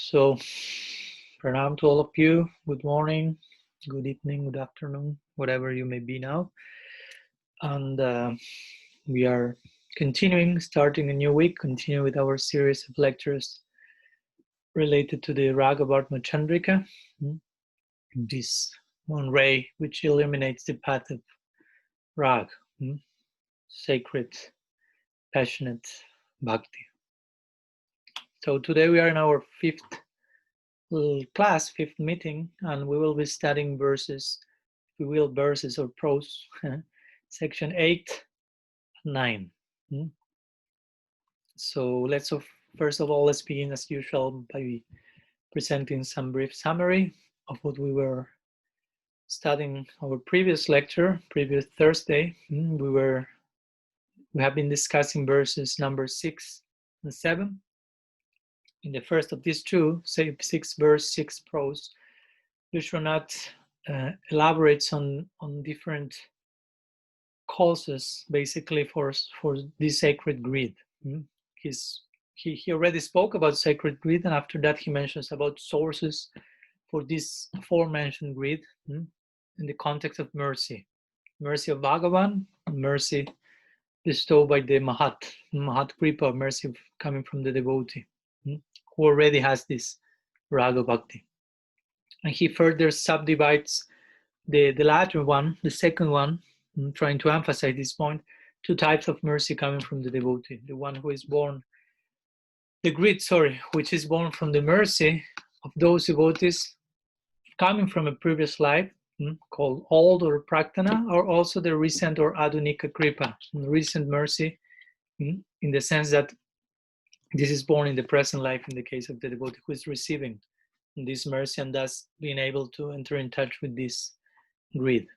So, pranam to all of you. Good morning, good evening, good afternoon, whatever you may be now. And we are starting a new week, continue with our series of lectures related to the Raga-vartma-candrika, this one ray which illuminates the path of Rag, sacred, passionate bhakti. So today we are in our fifth meeting, and we will be studying verses or prose, section 8 and 9. So first of all, let's begin as usual by presenting some brief summary of what we were studying our previous Thursday. We have been discussing verses number 6 and 7. In the first of these two, say 6 verse, 6 prose, Vishwanath elaborates on different causes, basically, for this sacred greed. He already spoke about sacred greed, and after that he mentions about sources for this aforementioned greed in the context of mercy of Bhagavan, mercy bestowed by the Mahat Kripa, mercy coming from the devotee who already has this Raga Bhakti. And he further subdivides the latter one, the second one, trying to emphasize this point, two types of mercy coming from the devotee. The one who is born, the greed, which is born from the mercy of those devotees coming from a previous life, called old or praktana, or also the recent or adunika kripa, recent mercy, in the sense that this is born in the present life in the case of the devotee who is receiving this mercy and thus being able to enter in touch with this greed.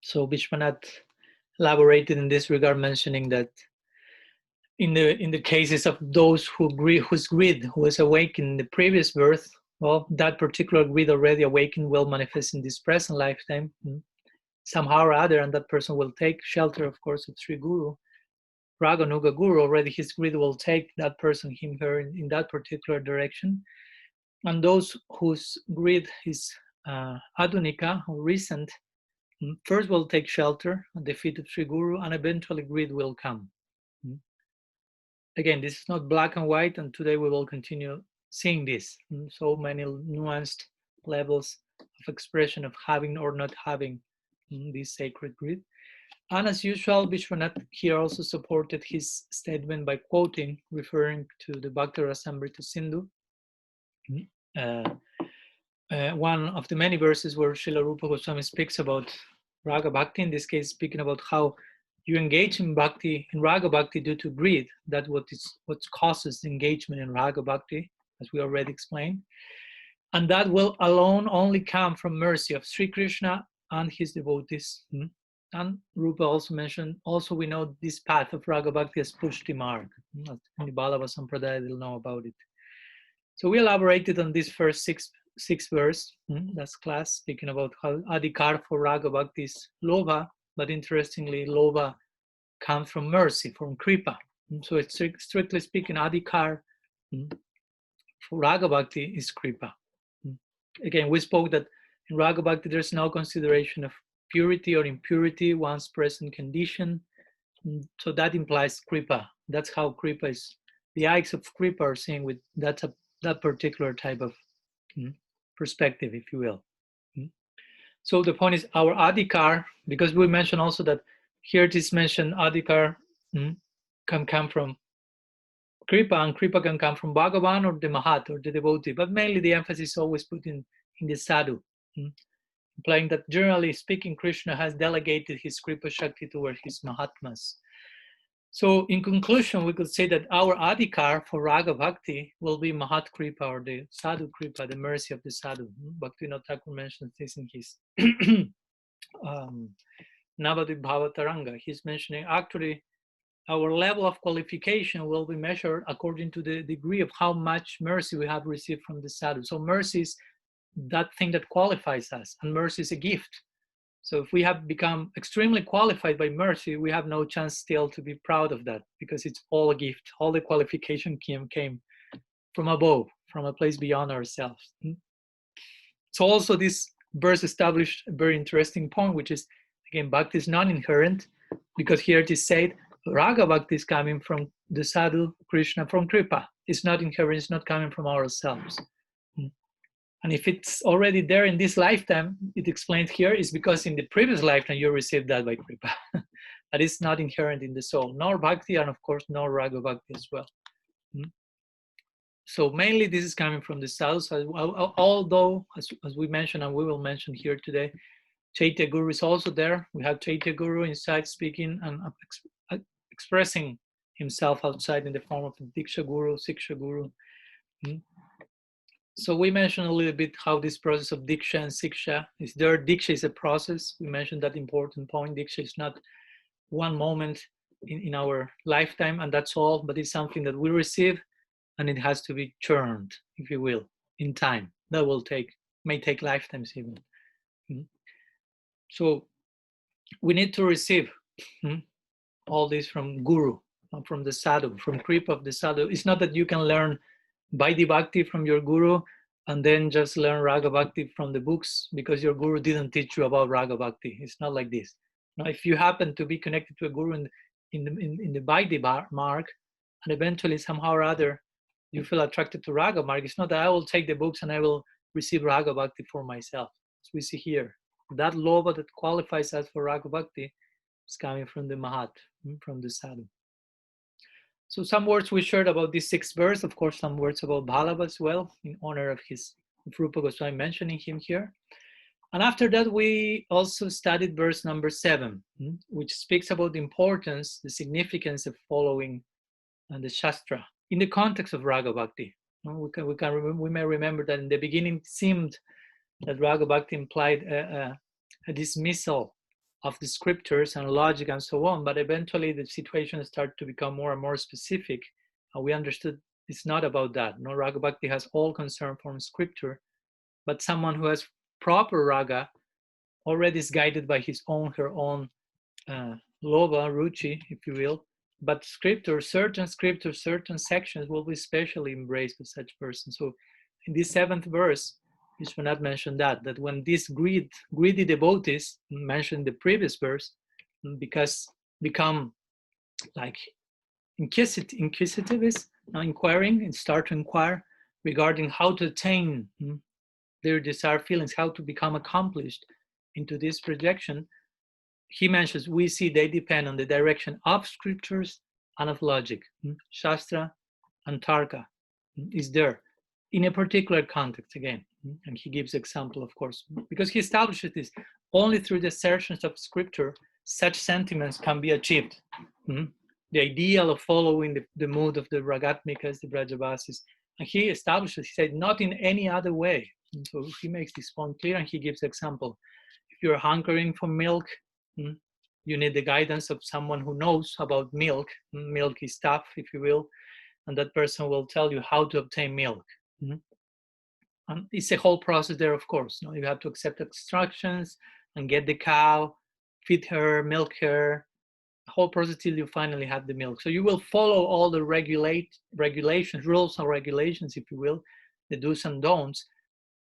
So Vishwanath elaborated in this regard, mentioning that in the cases of those whose greed was awakened in the previous birth, well, that particular greed already awakened will manifest in this present lifetime somehow or other, and that person will take shelter, of course, of Sri Guru. Raganuga Guru, already his greed will take that person, him, her, in that particular direction. And those whose greed is adunika, or recent, first will take shelter at the feet of Sri Guru, and eventually greed will come. Again, this is not black and white, and today we will continue seeing this. So many nuanced levels of expression of having or not having this sacred greed. And as usual, Vishwanath here also supported his statement by quoting, referring to the Bhakti Rasamrita Sindhu, one of the many verses where Srila Rupa Goswami speaks about Raga Bhakti, in this case speaking about how you engage in Bhakti, in Raga Bhakti due to greed. That's what causes engagement in Raga Bhakti, as we already explained. And that will alone only come from mercy of Sri Krishna and his devotees. And Rupa also mentioned, we know this path of Raga Bhakti as Pushti Marg. In the Balava Sampradaya, they'll know about it. So we elaborated on this first six verse, that's class, speaking about how adhikar for Raga Bhakti is lova, but interestingly, lova comes from mercy, from kripa. So it's strictly speaking, adhikar for Raga Bhakti is kripa. Again, we spoke that in Raga Bhakti there's no consideration of purity or impurity, one's present condition. So that implies kripa. That's how kripa is. The eyes of kripa are seeing with that particular type of perspective, if you will. So the point is our adhikar, because we mentioned also that here it is mentioned adhikar can come from kripa, and kripa can come from Bhagavan or the Mahat or the devotee, but mainly the emphasis is always put in the sadhu, implying that generally speaking, Krishna has delegated his kripa shakti toward his Mahatmas. So in conclusion, we could say that our adhikar for Raga Bhakti will be Mahat Kripa, or the Sadhu Kripa, the mercy of the Sadhu. Bhaktivinoda Thakur mentions this in his Navadvip Bhavataranga. He's mentioning actually our level of qualification will be measured according to the degree of how much mercy we have received from the Sadhu. So mercy is that thing that qualifies us, and mercy is a gift. So if we have become extremely qualified by mercy, we have no chance still to be proud of that, because it's all a gift. All the qualification came from above, from a place beyond ourselves. So also this verse established a very interesting point, which is, again, bhakti is non-inherent, because here it is said, raga bhakti is coming from the sadhu, Krishna, from kripa. It's not inherent, it's not coming from ourselves. And if it's already there in this lifetime, it explained here, is because in the previous lifetime you received that by kripa. That is not inherent in the soul, nor bhakti, and of course, nor raga bhakti as well. So mainly this is coming from the south, although, as we mentioned, and we will mention here today, Chaitya Guru is also there. We have Chaitya Guru inside speaking and expressing himself outside in the form of a Diksha Guru, Siksha Guru. So we mentioned a little bit how this process of Diksha and Siksha is there. Diksha is a process. We mentioned that important point. Diksha is not one moment in our lifetime and that's all, but it's something that we receive and it has to be churned, if you will, in time. That may take lifetimes even. So we need to receive all this from Guru, from the sadhu, from kripa of the sadhu. It's not that you can learn Vaidhi Bhakti from your Guru and then just learn Raga Bhakti from the books because your Guru didn't teach you about Raga Bhakti. It's not like this. Now, if you happen to be connected to a Guru in the Vaidhi mark, and eventually somehow or other you feel attracted to Raga mark, it's not that I will take the books and I will receive Raga Bhakti for myself. As we see here, that lova that qualifies us for Raga Bhakti is coming from the Mahat, from the sadhu. So some words we shared about this sixth verse, of course, some words about Bhalava as well, in honor of Rupa Goswami mentioning him here. And after that, we also studied verse number 7, which speaks about the importance, the significance of following the Shastra in the context of Raga Bhakti. We may remember that in the beginning it seemed that Raga Bhakti implied a dismissal of the scriptures and logic and so on, but eventually the situation started to become more and more specific, and we understood it's not about that. No, Raga Bhakti has all concern from scripture, but someone who has proper raga already is guided by her own lova, ruchi, if you will, but certain sections will be specially embraced by such person. So in this 7th verse, Vishwanath mentioned that when these greedy devotees mentioned in the previous verse, because become like inquisitive, inquiring, and start to inquire regarding how to attain their desired feelings, how to become accomplished into this projection, he mentions we see they depend on the direction of scriptures and of logic. Shastra and Tarka is there in a particular context again. And he gives example, of course, because he establishes this only through the assertions of scripture, such sentiments can be achieved. The ideal of following the mood of the Ragatmikas, the Brajavasis. And he establishes, he said, not in any other way. And so he makes this point clear and he gives example. If you're hankering for milk, you need the guidance of someone who knows about milk. Milk is tough, if you will, and that person will tell you how to obtain milk. And it's a whole process there, of course. You have to accept instructions and get the cow, feed her, milk her, a whole process till you finally have the milk. So you will follow all the regulations, rules and regulations, if you will, the do's and don'ts,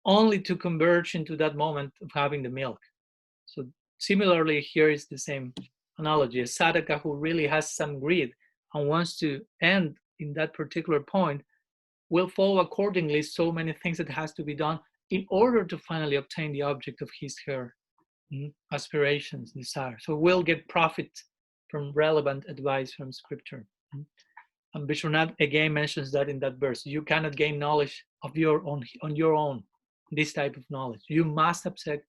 only to converge into that moment of having the milk. So similarly, here is the same analogy. A sadhaka who really has some greed and wants to end in that particular point will follow accordingly so many things that has to be done in order to finally obtain the object of her aspirations, desire. So we'll get profit from relevant advice from scripture. And Vishwanath again mentions that in that verse. You cannot gain knowledge of on your own, this type of knowledge. You must accept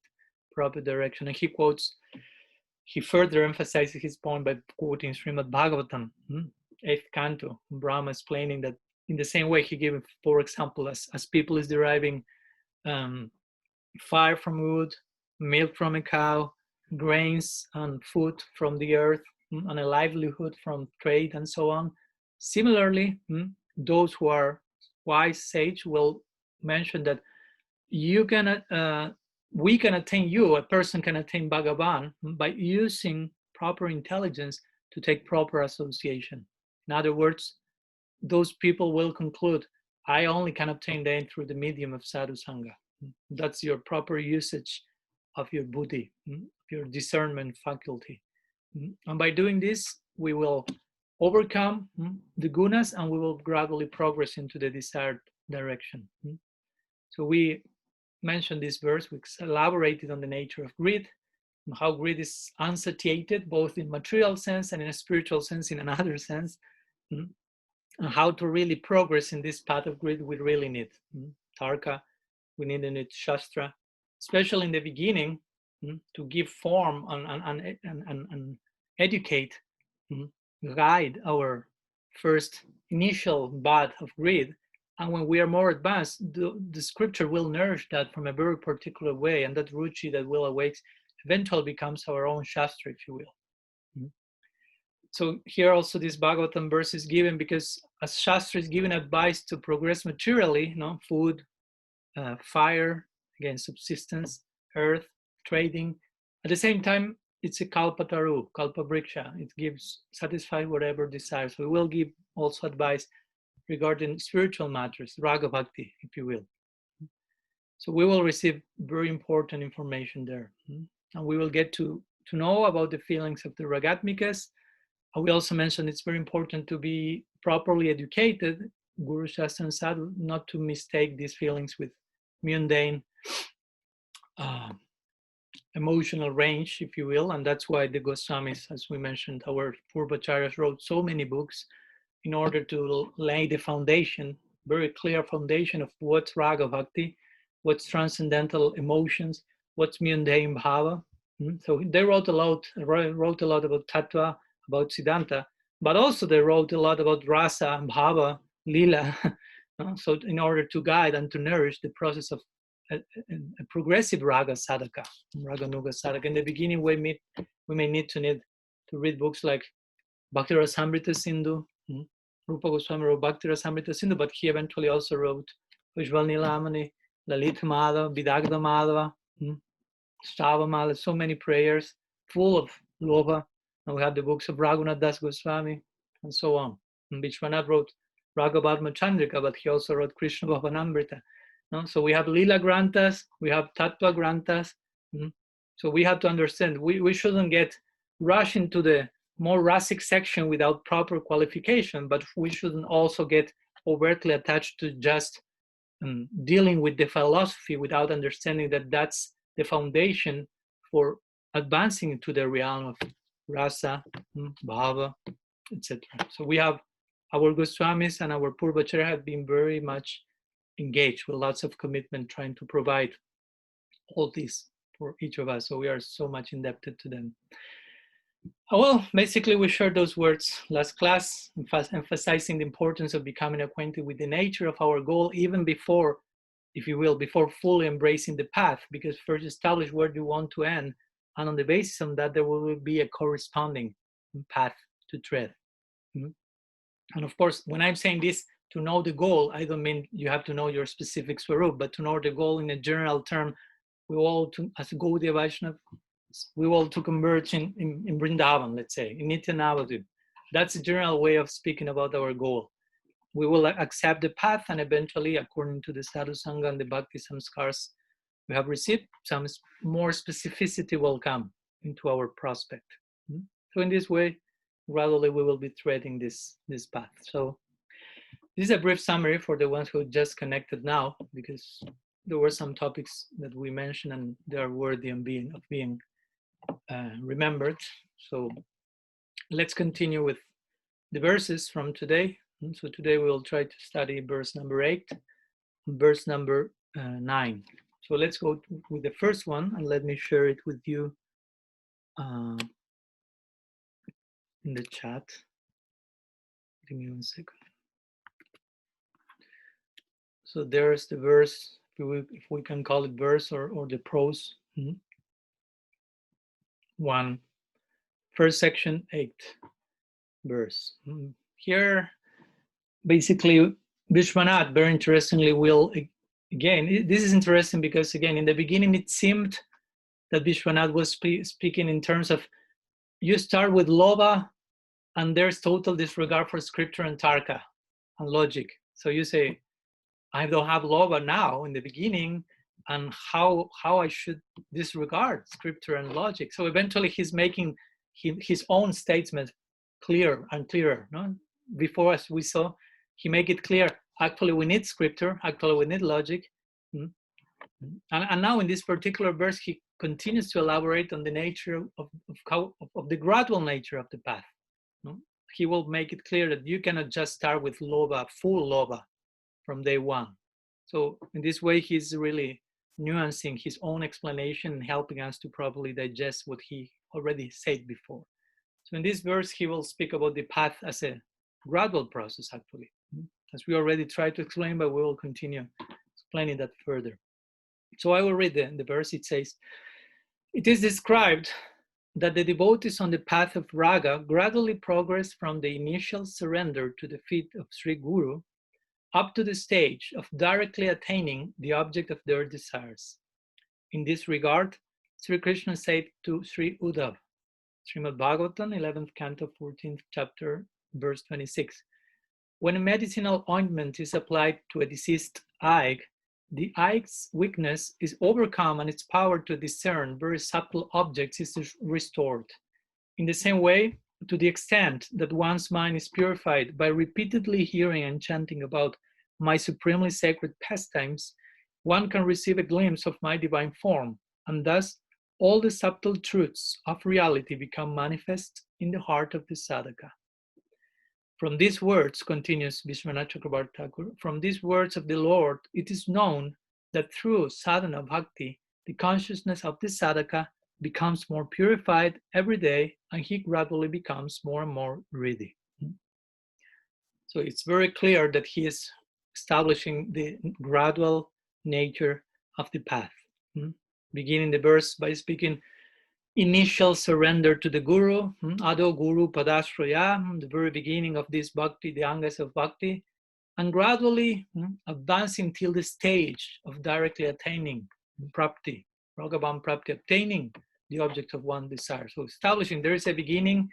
proper direction. And he further emphasizes his point by quoting Srimad Bhagavatam, 8th canto, Brahma explaining that in the same way he gave, for example, as people is deriving fire from wood, milk from a cow, grains and food from the earth, and a livelihood from trade and so on. Similarly, those who are wise sage will mention that we can attain a person can attain Bhagavan by using proper intelligence to take proper association. In other words, those people will conclude I only can obtain them through the medium of sadhu sangha. That's your proper usage of your buddhi, your discernment faculty. And by doing this, we will overcome the gunas and we will gradually progress into the desired direction. So we mentioned this verse, we elaborated on the nature of greed, and how greed is unsatiated, both in material sense and in a spiritual sense, in another sense, and how to really progress in this path of greed we really need. Tarka, we need Shastra, especially in the beginning, to give form and educate, guide our first initial bath of greed. And when we are more advanced, the scripture will nourish that from a very particular way, and that ruchi that will awake eventually becomes our own Shastra, if you will. So here also this Bhagavatam verse is given because as Shastra is giving advice to progress materially, food, fire, again, subsistence, earth, trading. At the same time, it's a kalpataru, kalpabriksha. It gives, satisfy whatever desires. We will give also advice regarding spiritual matters, raga bhakti, if you will. So we will receive very important information there. And we will get to know about the feelings of the ragatmikas. We also mentioned it's very important to be properly educated, Guru Shastra and Sadhu, not to mistake these feelings with mundane emotional range, if you will. And that's why the Goswamis, as we mentioned, our Purvacharyas wrote so many books in order to lay the foundation, very clear foundation of what's Raga Bhakti, what's transcendental emotions, what's mundane bhava. So they wrote a lot about tattva, about Siddhanta, but also they wrote a lot about rasa, bhava, lila. So in order to guide and to nourish the process of a progressive raga sadhaka, raga nuga sadhaka. In the beginning, we may need to read books like Bhakti Rasamrita Sindhu. Rupa Goswami wrote Bhakti Rasamrita Sindhu, but he eventually also wrote Ujjwal Nilamani, Lalita Madhava, Vidagdha Madhava, Stava Mala, so many prayers full of lobha. And we have the books of Raghunath Das Goswami and so on. And Vishwanath wrote Raga-vartma-candrika, but he also wrote Krishna Bhavanamrita. So we have Lila Granthas, we have Tattva Granthas. So we have to understand, we shouldn't get rushed into the more rasic section without proper qualification, but we shouldn't also get overtly attached to just dealing with the philosophy without understanding that that's the foundation for advancing into the realm of rasa, bhava, etc. So we have our Goswamis and our Purvacharya have been very much engaged with lots of commitment trying to provide all this for each of us. So we are so much indebted to them. Well, basically we shared those words last class, emphasizing the importance of becoming acquainted with the nature of our goal even before, if you will, before fully embracing the path, because first establish where you want to end, and on the basis of that there will be a corresponding path to tread. And of course, when I'm saying this, to know the goal, I don't mean you have to know your specific swarup, but to know the goal in a general term, we all, as Gaudiya Vaishnava, we all to converge in Vrindavan, let's say, in Nitya Navadvip. That's a general way of speaking about our goal. We will accept the path, and eventually, according to the Sadhu Sangha and the Bhakti Samskars we have received, some more specificity will come into our prospect. So in this way, gradually we will be treading this path. So this is a brief summary for the ones who just connected now, because there were some topics that we mentioned and they are worthy of being remembered. So let's continue with the verses from today. So today we will try to study verse number 8, verse number 9. So let's go with the first one, and let me share it with you in the chat. Give me 1 second. So there's the verse, if we can call it verse or the prose. 1, first section, 8 verse. Here, basically, Vishwanath, very interestingly, will, again, this is interesting because, again, in the beginning, it seemed that Vishwanath was speaking in terms of, you start with lobha, and there's total disregard for scripture and tarka and logic. So you say, I don't have lobha now in the beginning, and how I should disregard scripture and logic. So eventually he's making his own statements clearer and clearer. No? Before, as we saw, he make it clear, actually we need scripture, actually we need logic. And now in this particular verse, he continues to elaborate on the nature of the gradual nature of the path. No? He will make it clear that you cannot just start with lobha, full lobha, from day one. So in this way, he's really nuancing his own explanation and helping us to properly digest what he already said before. So in this verse, he will speak about the path as a gradual process, actually, as we already tried to explain, but we will continue explaining that further. So I will read the verse. It says, "It is described that the devotees on the path of Raga gradually progress from the initial surrender to the feet of Sri Guru up to the stage of directly attaining the object of their desires. In this regard, Sri Krishna said to Sri Uddhav, Srimad Bhagavatam, 11th canto, 14th chapter, verse 26, when a medicinal ointment is applied to a diseased eye, the eye's weakness is overcome and its power to discern very subtle objects is restored. In the same way, to the extent that one's mind is purified by repeatedly hearing and chanting about my supremely sacred pastimes, one can receive a glimpse of my divine form, and thus all the subtle truths of reality become manifest in the heart of the sadhaka. From these words," continues Vishwanath Chakrabarti Thakur, "from these words of the Lord, it is known that through sadhana bhakti, the consciousness of the sadhaka becomes more purified every day, and he gradually becomes more and more ready." So it's very clear that he is establishing the gradual nature of the path. Beginning the verse by speaking initial surrender to the Guru, Ado Guru Padashraya, the very beginning of this bhakti, the angas of bhakti, and gradually advancing till the stage of directly attaining prapti, Ragavam prapti, obtaining the object of one desire. So establishing there is a beginning,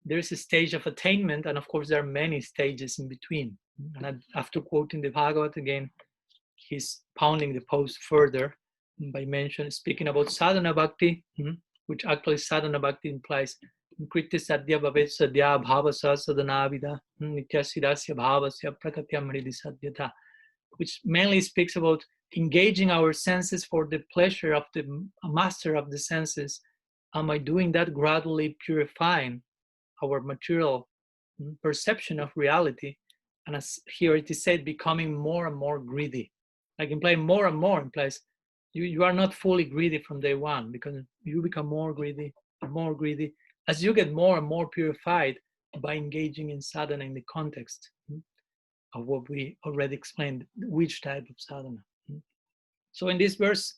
there is a stage of attainment, and of course there are many stages in between. And after quoting the Bhagavat again, he's pounding the post further by speaking about sadhana bhakti, which actually sadhana bhakti implies kriti sadhya bhavet sadhya bhavasa sadhanavida nityasidasya bhavasya prakatyam hridi sadhyata, which mainly speaks about engaging our senses for the pleasure of the master of the senses, and by doing that gradually purifying our material perception of reality, and as here it is said, becoming more and more greedy. Like implying more and more implies you are not fully greedy from day one, because you become more greedy and more greedy as you get more and more purified by engaging in sadhana in the context of what we already explained, which type of sadhana. So in this verse,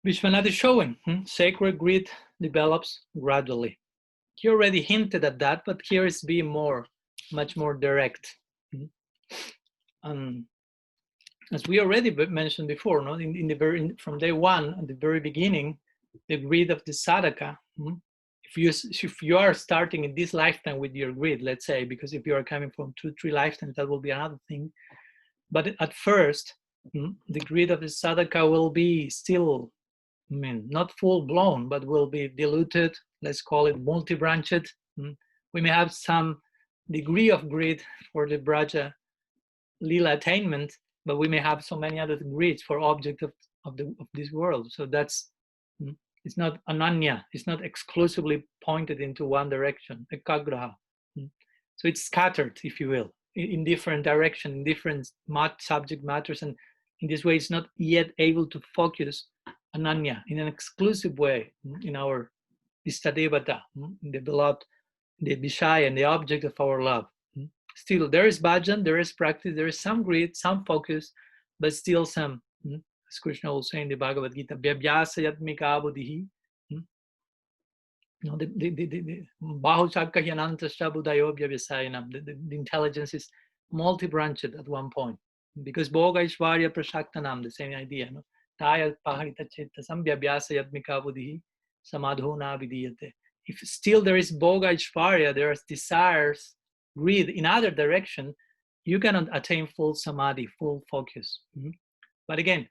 Vishwanath is showing sacred greed develops gradually. He already hinted at that, but here is being much more direct. As we already mentioned before, no, from day one, at the very beginning, the greed of the sadhaka. If you are starting in this lifetime with your greed, let's say, because if you are coming from 2-3 lifetimes, that will be another thing. But at first, the greed of the sadhaka will be still, not full blown, but will be diluted. Let's call it multi-branched. We may have some degree of greed for the Braja Lila attainment, but we may have so many other greeds for objects of this world. So that's, it's not ananya, it's not exclusively pointed into one direction, ekagraha. So it's scattered, if you will, in different directions, in different subject matters, and in this way it's not yet able to focus ananya in an exclusive way in our istadevata, the beloved, the Vishaya, and the object of our love. Still, there is bhajan, there is practice, there is some greed, some focus, but still some, as Krishna will say in the Bhagavad Gita, vyabhyasa yatmika buddhihi. The intelligence is multi-branched at one point, because Bhoga Ishvarya Prashaktanam, the same idea. Taya paharita chitta samvyabhyasa yatmika buddhihi samadhona vidiyate. If still there is Bhoga Ishvarya, there is desires, greed in other direction, you cannot attain full samadhi, full focus. But again,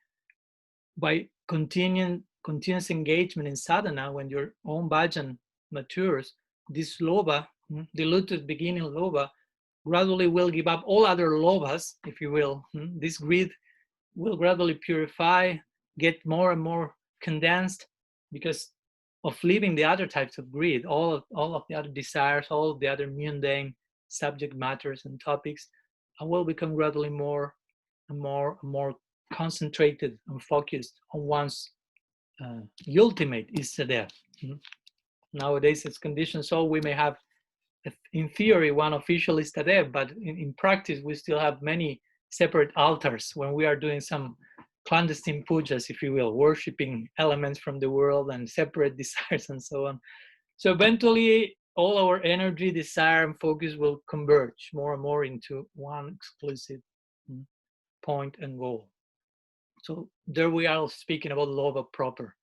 by continuous engagement in sadhana, when your own bhajan matures, this lobha, diluted beginning lobha, gradually will give up all other lobhas, if you will. This greed will gradually purify, get more and more condensed because of leaving the other types of greed, all of the other desires, all of the other mundane subject matters and topics, and will become gradually more and more concentrated and focused on one's ultimate Istadev. Nowadays, it's conditioned so we may have, in theory, one official Istadev, but in practice, we still have many separate altars when we are doing some clandestine pujas, if you will, worshipping elements from the world and separate desires and so on. So eventually, all our energy, desire, and focus will converge more and more into one exclusive point and goal. So there we are speaking about lobha proper.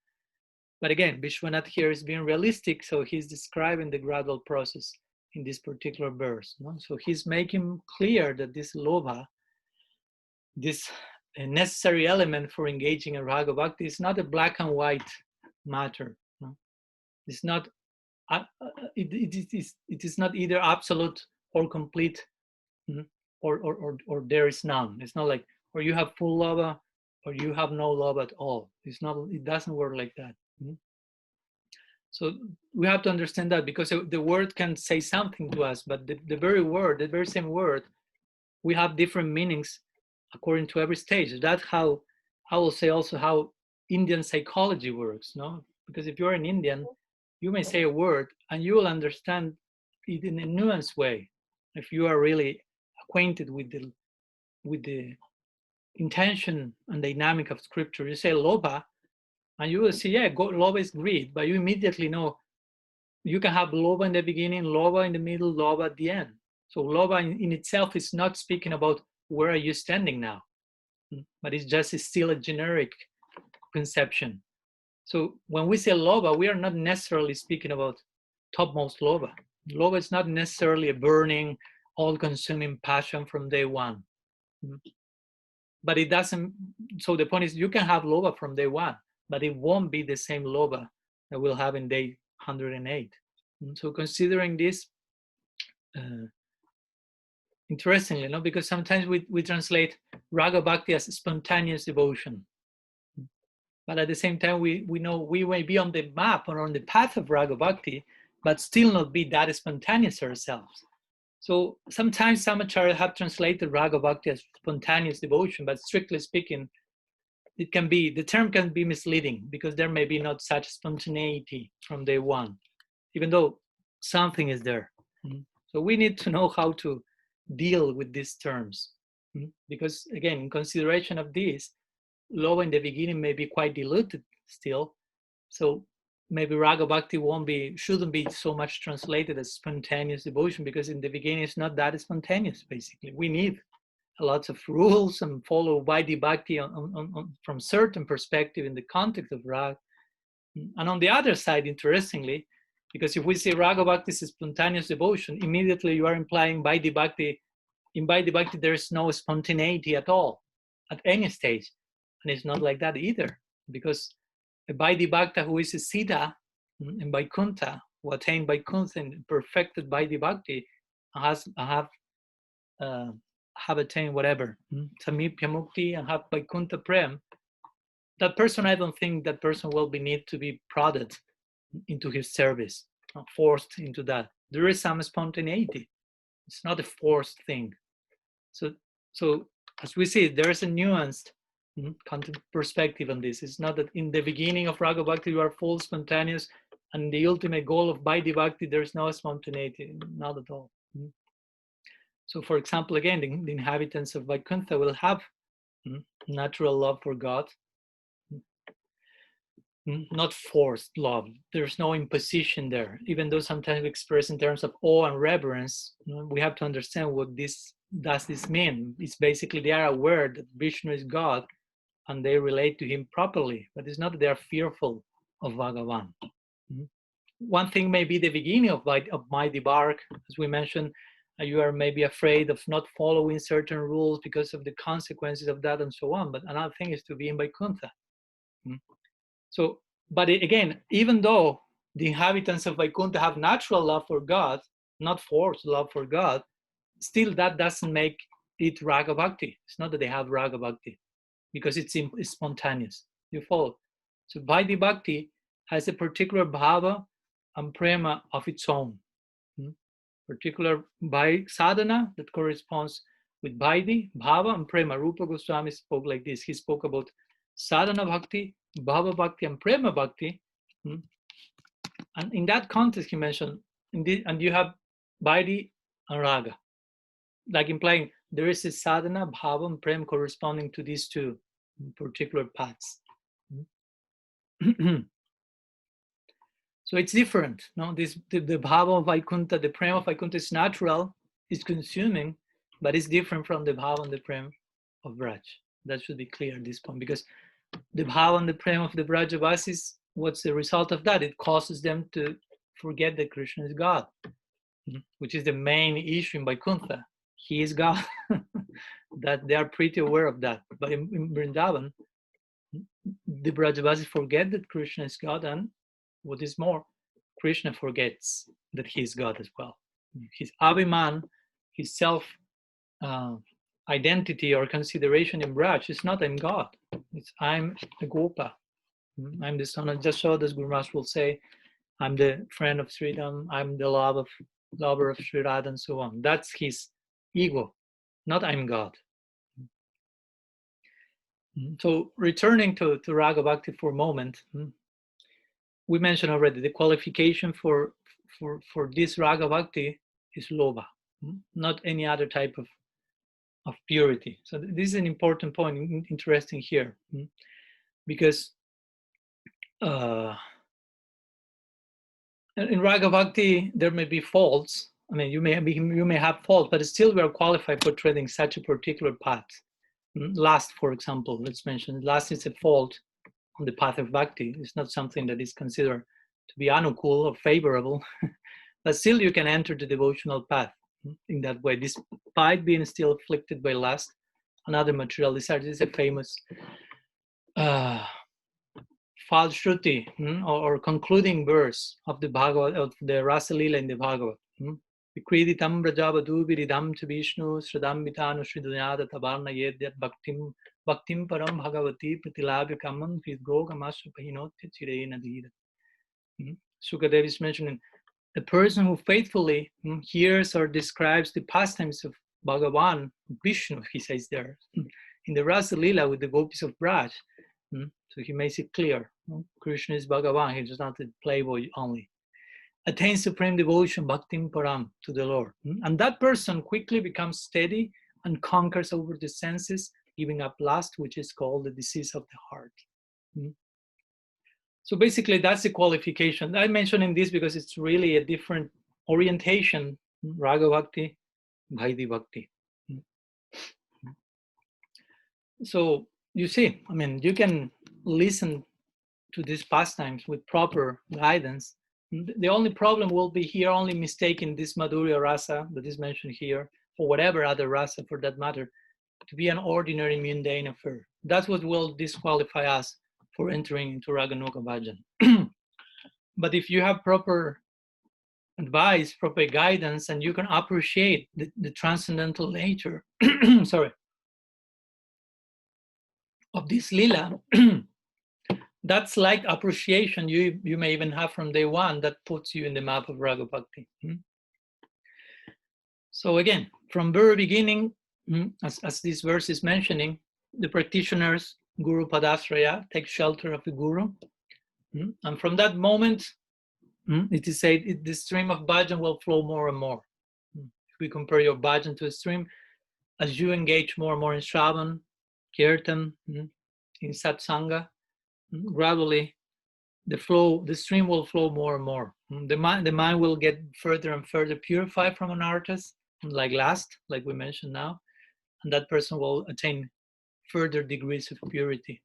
But again, Vishwanath here is being realistic, so he's describing the gradual process in this particular verse. So he's making clear that this lobha, this necessary element for engaging in raga bhakti, is not a black and white matter. It's not. It is not either absolute or complete, or there is none. It's not like, or you have full lobha or you have no lobha at all. It's not. It doesn't work like that. So we have to understand that, because the word can say something to us, but the very word, the very same word, we have different meanings according to every stage. That's how I will say also how Indian psychology works, no? Because if you're an Indian, you may say a word and you will understand it in a nuanced way. If you are really acquainted with the intention and dynamic of scripture, you say lobha, and you will see, yeah, lobha is greed, but you immediately know you can have lobha in the beginning, lobha in the middle, lobha at the end. So lobha in itself is not speaking about where are you standing now, but it's still a generic conception. So when we say lobha, we are not necessarily speaking about topmost lobha. Lobha is not necessarily a burning, all-consuming passion from day one. But it doesn't, so the point is you can have lobha from day one, but it won't be the same lobha that we'll have in day 108. So considering this, interestingly, because sometimes we translate raga bhakti as spontaneous devotion. But at the same time, we know we may be on the map or on the path of raga bhakti, but still not be that spontaneous ourselves. So sometimes some acharyas have translated raga bhakti as spontaneous devotion, but strictly speaking, the term can be misleading because there may be not such spontaneity from day one, even though something is there. So we need to know how to deal with these terms, because again, in consideration of this, lobha in the beginning may be quite diluted still. So maybe raga bhakti shouldn't be so much translated as spontaneous devotion, because in the beginning it's not that spontaneous. Basically, we need lots of rules and follow Vaidhi Bhakti from certain perspective in the context of Raga. And on the other side, interestingly, because if we say Raga Bhakti is spontaneous devotion, immediately you are implying Vaidhi Bhakti. In Vaidhi Bhakti, there is no spontaneity at all, at any stage. And it's not like that either, because a Vaidhi Bhakta who is a Siddha in Vaikuntha, who attained Vaikuntha and perfected Vaidhi Bhakti, have attained whatever, Samipya Mukti, and have Vaikuntha Prem, that person, I don't think that person will need to be prodded into his service, forced into that. There is some spontaneity. It's not a forced thing. So as we see, there is a nuanced perspective on this. It's not that in the beginning of Raga Bhakti you are full spontaneous, and the ultimate goal of Vaidhi Bhakti there's no spontaneity, not at all. So, for example, again, the inhabitants of Vaikuntha will have natural love for God, not forced love. There's no imposition there, even though sometimes we express in terms of awe and reverence. We have to understand what this mean. It's basically they are aware that Vishnu is God and they relate to him properly, but it's not that they are fearful of Bhagavan. One thing may be the beginning of Vaidhi Bark, as we mentioned, You are maybe afraid of not following certain rules because of the consequences of that and so on. But another thing is to be in Vaikuntha. So, but again, even though the inhabitants of Vaikuntha have natural love for God, not forced love for God, still that doesn't make it Raga Bhakti. It's not that they have Raga Bhakti, because it's spontaneous. You follow? So Vaidhi Bhakti has a particular bhava and prema of its own. Particular by sadhana that corresponds with Vaidhi, bhava, and prema. Rupa Goswami spoke like this. He spoke about sadhana bhakti, bhava bhakti, and prema bhakti. And in that context, he mentioned, and you have Vaidhi and raga, like implying there is a sadhana, bhava, and prema corresponding to these two particular paths. So it's different. No, the bhava of Vaikuntha, the prema of Vaikuntha is natural, is consuming, but it's different from the bhava and the prema of Braj. That should be clear at this point, because the bhava and the prema of the Brajavasis, what's the result of that? It causes them to forget that Krishna is God, which is the main issue in Vaikuntha. He is God. That they are pretty aware of that. But in Vrindavan, the Brajavasis forget that Krishna is God, and what is more, Krishna forgets that he is God as well. His abhiman, his self identity or consideration in Braj is not I'm God. It's I'm a Gopa. I'm the son of Jashoda, as Guru Maharaj will say. I'm the friend of Sridham. I'm the lover of Sri Radha, and so on. That's his ego, not I'm God. So returning to Raga Bhakti for a moment, we mentioned already the qualification for this Raga Bhakti is Lobha, not any other type of purity. So this is an important point, interesting here, because in Raga Bhakti there may be faults. I mean, you may have faults, but still we are qualified for treading such a particular path. Lust, for example, let's mention lust is a fault on the path of Bhakti. It's not something that is considered to be anukul or favorable, but still you can enter the devotional path in that way, despite being still afflicted by lust and other material desires. This is a famous Falshruti, or concluding verse of the Bhagavad, of the Rasa Lila in the Bhagavad. Vikriditam brajavadu viridam ch Vishnu sridam vitanu sridanyada tabarna yedyat bhaktim param bhagavati pratilabhya kamam hridgogamasya pahinotya chirena dhira. Sukadev is mentioning the person who faithfully hears or describes the pastimes of Bhagavan, Vishnu, he says there, in the Rasa Lila with the gopis of Braj. So he makes it clear, Krishna is Bhagavan, he is not a playboy only. Attains supreme devotion, bhaktim param, to the Lord. And that person quickly becomes steady and conquers over the senses, giving up lust, which is called the disease of the heart. So basically, that's the qualification. I'm mentioning this because it's really a different orientation, Raga Bhakti, Vaidhi Bhakti. So you see, I mean, you can listen to these pastimes with proper guidance. The only problem will be here only mistaking this Madhurya Rasa that is mentioned here, or whatever other rasa for that matter, to be an ordinary mundane affair. That's what will disqualify us for entering into Raganuga Bhajan. But if you have proper advice, proper guidance, and you can appreciate the transcendental nature, sorry, of this lila, that slight appreciation you may even have from day one, that puts you in the map of Raga Bhakti. So again, from very beginning, as this verse is mentioning, the practitioners, Guru Padasraya, take shelter of the Guru. And from that moment, it is said the stream of bhajan will flow more and more. If we compare your bhajan to a stream, as you engage more and more in Shravan, Kirtan, in Satsanga, gradually the stream will flow more and more. The mind will get further and further purified from an artist, like lust, like we mentioned now, and that person will attain further degrees of purity.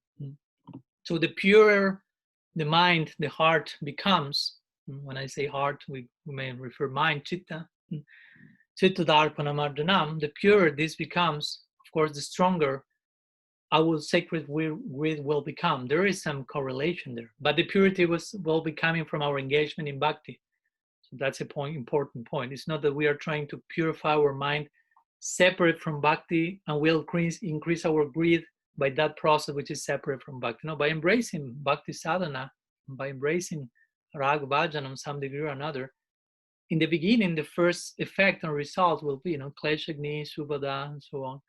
So the purer the mind, the heart becomes, when I say heart, we may refer mind, chitta, Chittadarpanamardanam, the purer this becomes, of course, the stronger our sacred grid will become. There is some correlation there, but the purity will be coming from our engagement in bhakti. So that's a important point. It's not that we are trying to purify our mind separate from bhakti and we'll increase our greed by that process which is separate from bhakti. No, by embracing bhakti sadhana, by embracing raga bhajan on some degree or another, in the beginning, the first effect and result will be, kleshagni, subhada, and so on.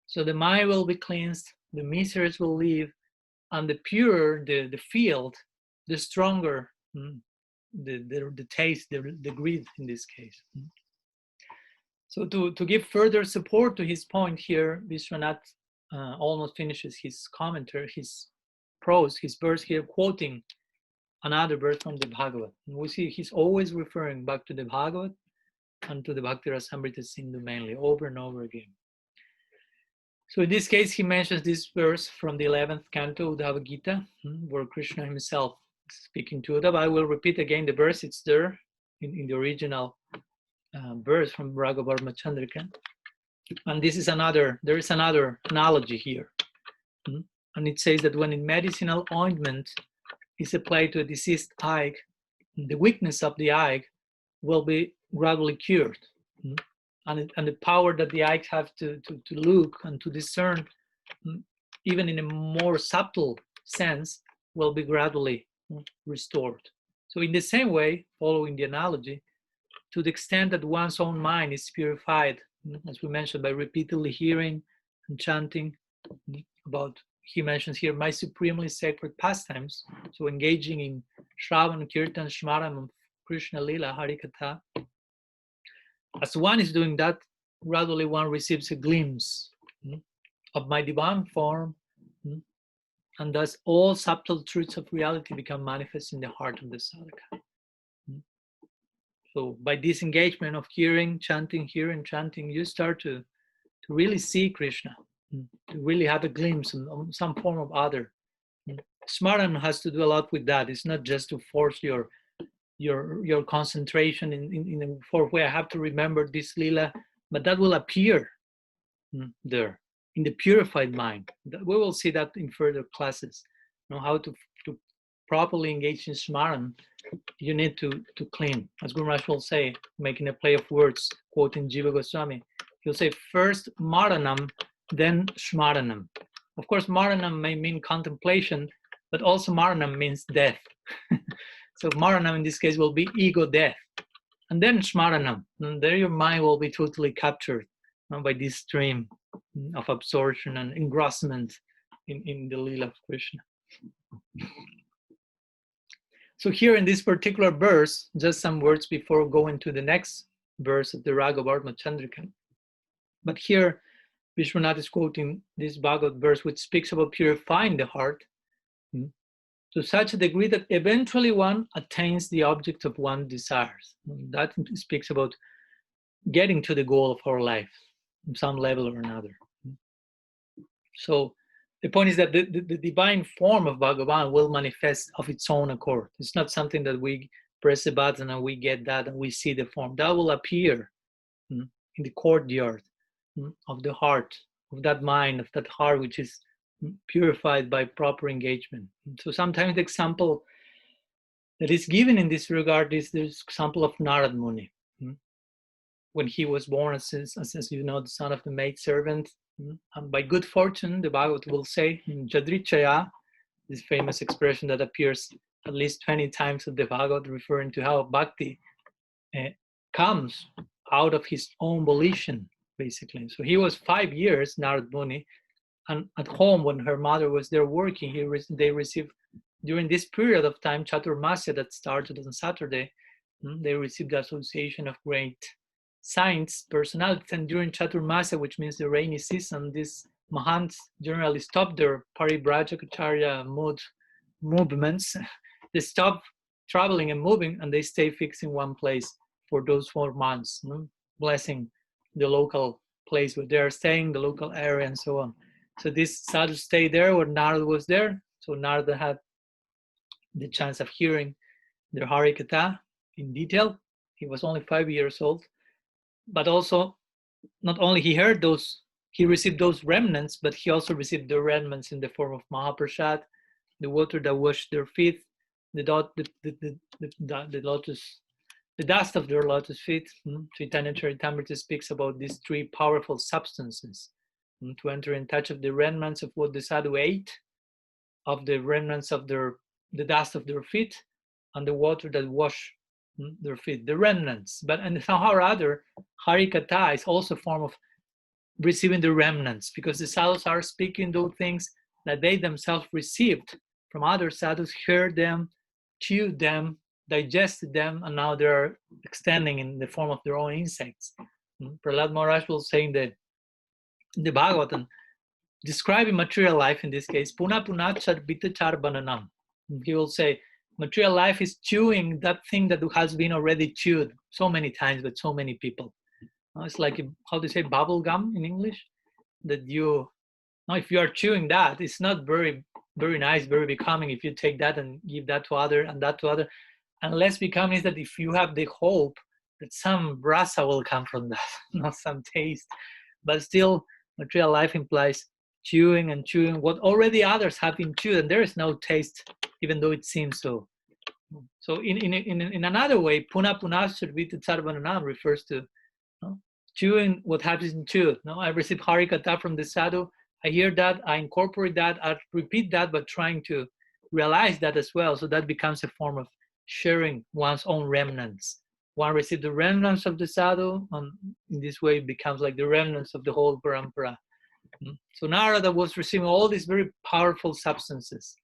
So the mind will be cleansed, the miseries will leave, and the purer the field, the stronger the taste, the greed in this case. So to give further support to his point here, Vishwanath almost finishes his commentary, his prose, his verse here, quoting another verse from the Bhagavad. And we see he's always referring back to the Bhagavad and to the Bhakti Rasamrita Sindhu mainly, over and over again. So in this case, he mentions this verse from the 11th canto of the Bhagavad Gita, where Krishna himself is speaking to Uddhava. I will repeat again the verse, it's there in the original verse from Raga-vartma-candrika. And this is there is another analogy here. And it says that when a medicinal ointment is applied to a diseased eye, the weakness of the eye will be gradually cured. And the power that the eyes have to look and to discern, even in a more subtle sense, will be gradually restored. So in the same way, following the analogy, to the extent that one's own mind is purified, as we mentioned, by repeatedly hearing and chanting about, he mentions here, my supremely sacred pastimes, so engaging in Shravan, Kirtan, Shmaram, Krishna Lila, Harikatha. As one is doing that, gradually one receives a glimpse of my divine form, and thus all subtle truths of reality become manifest in the heart of the sadhaka. So by this engagement of hearing, chanting, you start to really see Krishna, to really have a glimpse of some form of other. Smaran has to do a lot with that. It's not just to force your concentration in a fourth way. I have to remember this lila, but that will appear there in the purified mind. We will see that in further classes. How to properly engage in Smaran. You need to clean. As Guru Maharaj will say, making a play of words, quoting Jiva Goswami, he'll say first Maranam, then Shmaranam. Of course, Maranam may mean contemplation, but also Maranam means death. So Maranam in this case will be ego death. And then Shmaranam, and there your mind will be totally captured by this stream of absorption and engrossment in the Leela of Krishna. So here in this particular verse, just some words before going to the next verse of the Raga-vartma-candrika. But here, Vishwanath is quoting this Bhagavad verse, which speaks about purifying the heart to such a degree that eventually one attains the object of one's desires. That speaks about getting to the goal of our life on some level or another. So the point is that the divine form of Bhagavan will manifest of its own accord. It's not something that we press a button and we get that and we see the form. That will appear in the courtyard of the heart, of that mind, of that heart which is purified by proper engagement. So sometimes the example that is given in this regard is the example of Narad Muni. When he was born, as you know, the son of the maidservant, and by good fortune, the Bhagavad will say in Jadrichaya, this famous expression that appears at least 20 times in the Bhagavad, referring to how bhakti comes out of his own volition, basically. So he was 5 years, Narad Muni, and at home when her mother was there working, they received, during this period of time, Chaturmasya that started on Saturday, they received the association of great saints, personalities, and during Chaturmasya, which means the rainy season, these Mahants generally stop their paribrajakacharya movements. They stop traveling and moving, and they stay fixed in one place for those 4 months, blessing the local place where they are staying, the local area, and so on. So this sadhu stayed there where Narada was there. So Narada had the chance of hearing their Harikatha in detail. He was only 5 years old. but also not only he heard those, he received those remnants, but he also received the remnants in the form of Mahaprasad, the water that washed their feet, the lotus, the dust of their lotus feet. Chaitanya Charitamrita speaks about these three powerful substances to enter in touch of the remnants of what the sadhu ate, of the remnants of the dust of their feet, and the water that wash their feet, the remnants. But and somehow or other, Harikatha is also a form of receiving the remnants, because the sadhus are speaking those things that they themselves received from other sadhus, heard them, chewed them, digested them, and now they're extending in the form of their own insects. Prahlad Maharaj will say in the Bhagavatam, describing material life in this case, puna puna charbita char bananam. He will say, material life is chewing that thing that has been already chewed so many times by so many people. It's like, how do you say, bubble gum in English? That you, if you are chewing that, it's not very, very nice, very becoming if you take that and give that to other and that to other. And less becoming is that if you have the hope that some rasa will come from that, not some taste. But still, material life implies chewing and chewing what already others have been chewed, and there is no taste, even though it seems so. So in another way, puna puna sarvita sarvananam refers to chewing what has been chewed. I receive harikatha from the sadhu, I hear that, I incorporate that, I repeat that, but trying to realize that as well. So that becomes a form of sharing one's own remnants. One receives the remnants of the sadhu, and in this way it becomes like the remnants of the whole parampara. So Narada was receiving all these very powerful substances.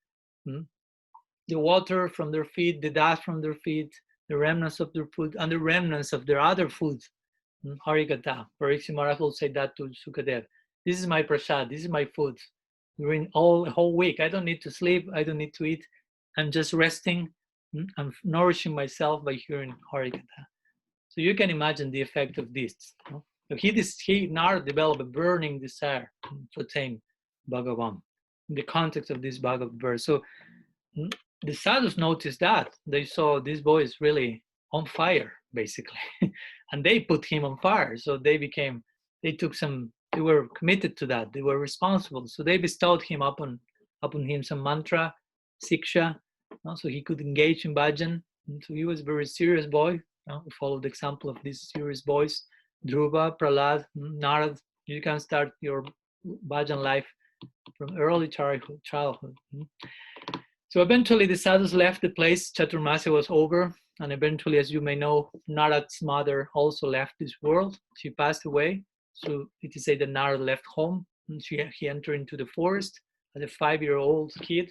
The water from their feet, the dust from their feet, the remnants of their food, and the remnants of their other food. Harikatha. Parikshit Maharaj will say that to Sukadev. This is my prasad, this is my food. During the whole week, I don't need to sleep, I don't need to eat. I'm just resting. I'm nourishing myself by hearing Harikatha. So you can imagine the effect of this. So he now developed a burning desire to attain Bhagavan in the context of this Bhagavad verse. So the sadhus noticed that. They saw this boy is really on fire, basically. And they put him on fire. So they were committed to that. They were responsible. So they bestowed him upon him some mantra, siksha, so he could engage in bhajan. So he was a very serious boy. We followed the example of these serious boys, Dhruva, Prahlad, Narad. You can start your bhajan life from early childhood. So eventually the sadhus left the place, Chaturmasya was over, and eventually, as you may know, Narad's mother also left this world. She passed away. So it is said that Narad left home, and he entered into the forest as a 5-year-old kid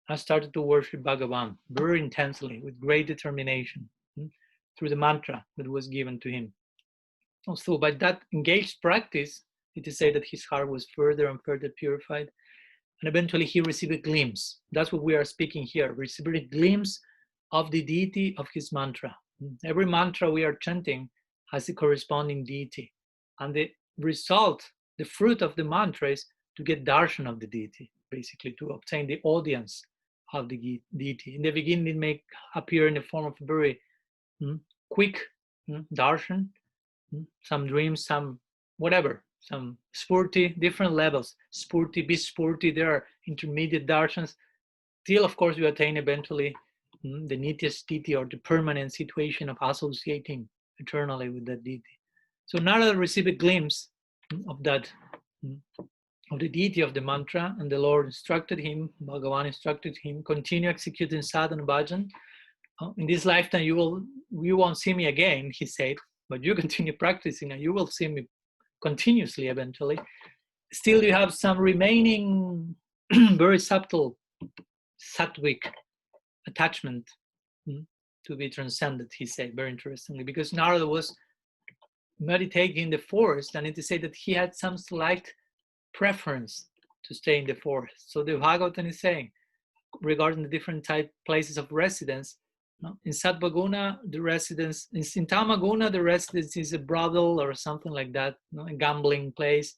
and started to worship Bhagavan very intensely, with great determination, through the mantra that was given to him. So by that engaged practice, it is said that his heart was further and further purified. And eventually he received a glimpse. That's what we are speaking here. Received a glimpse of the deity of his mantra. Every mantra we are chanting has a corresponding deity. And the result, the fruit of the mantra is to get darshan of the deity, basically to obtain the audience of the deity. In the beginning, it may appear in the form of a very quick darshan, some dreams, some whatever, some spurti, different levels, spurti, bispurti, there are intermediate darshans, till of course you attain eventually the nitya sthiti, or the permanent situation of associating eternally with that deity. So Narada received a glimpse of that, of the deity of the mantra, and the Lord instructed him, Bhagavan instructed him, continue executing sadhana bhajan. In this lifetime you won't see me again, he said, but you continue practicing and you will see me continuously eventually. Still you have some remaining very subtle sattvic attachment to be transcended, he said, very interestingly, because Narada was meditating in the forest, and it is said that he had some slight preference to stay in the forest. So the Bhagavatam is saying, regarding the different places of residence, in Sattvaguna, the residence, in Tamaguna, the residence is a brothel or something like that, a gambling place.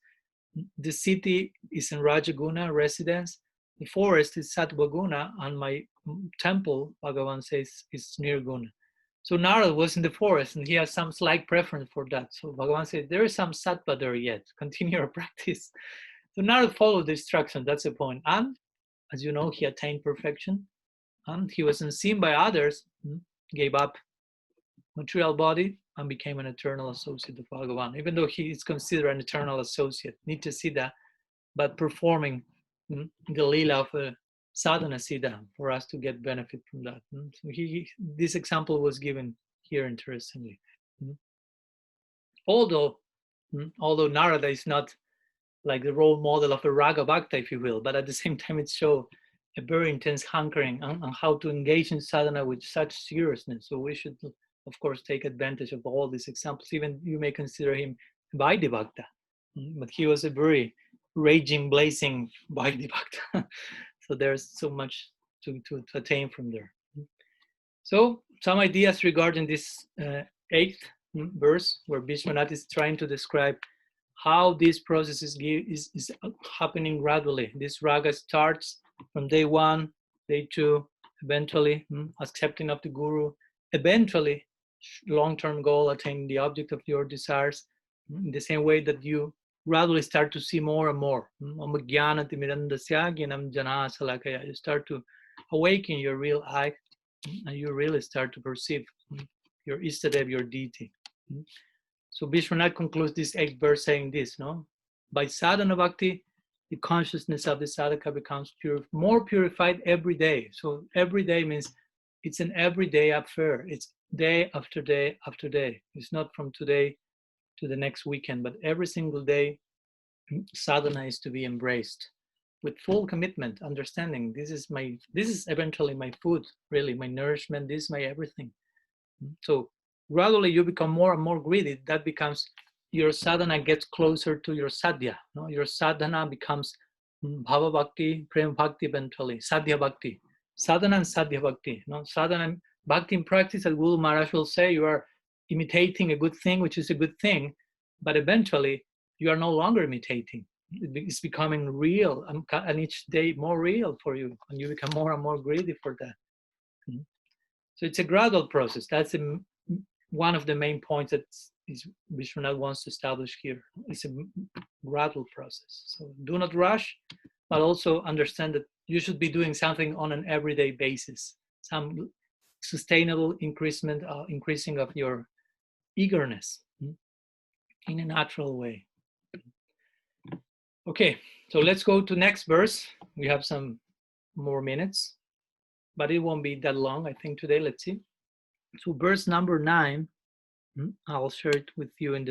The city is in Rajaguna, residence. The forest is Sattvaguna, and my temple, Bhagavan says, is Nirguna. So Narad was in the forest and he has some slight preference for that. So Bhagavan said, there is some sattva there yet. Continue your practice. So Narad followed the instruction. That's the point. And as you know, he attained perfection and he wasn't seen by others, gave up material body and became an eternal associate of Bhagavan, even though he is considered an eternal associate. Need to see that, but performing the lila of a sadhana siddha for us to get benefit from that. So this example was given here interestingly. Although Narada is not like the role model of a raga bhakta, if you will, but at the same time it shows a very intense hankering on how to engage in sadhana with such seriousness. So we should, of course, take advantage of all these examples. Even you may consider him Vaidya bhakta, but he was a very raging, blazing Vaidya bhakta. So there's so much to attain from there. So some ideas regarding this 8th verse, where Vishwanath is trying to describe how this process is happening gradually. This raga starts from day 1, day 2, eventually accepting of the guru, eventually long-term goal, attaining the object of your desires, in the same way that you gradually start to see more and more. You start to awaken your real eye, and you really start to perceive your Istadev, your deity. So Vishwanath concludes this 8th verse saying this, no? By sadhana bhakti, the consciousness of the sadhaka becomes more purified every day. So every day means it's an everyday affair. It's day after day after day. It's not from today to the next weekend, but every single day, sadhana is to be embraced with full commitment, understanding this is eventually my food, really, my nourishment, this is my everything. So gradually you become more and more greedy. That becomes, your sadhana gets closer to your sadhya. No? Your sadhana becomes bhava bhakti, prem bhakti, eventually sadhya bhakti. Sadhana and sadhya bhakti. No? Sadhana and bhakti in practice, as Guru Maharaj will say, you are imitating a good thing, which is a good thing, but eventually you are no longer imitating. It's becoming real, and each day more real for you, and you become more and more greedy for that. So it's a gradual process. That's one of the main points that Vishwanath wants to establish here. It's a gradual process. So do not rush, but also understand that you should be doing something on an everyday basis, some sustainable increasing of your eagerness in a natural way. Okay, so let's go to next verse. We have some more minutes, but it won't be that long, I think, today. Let's see. So verse number 9, I'll share it with you in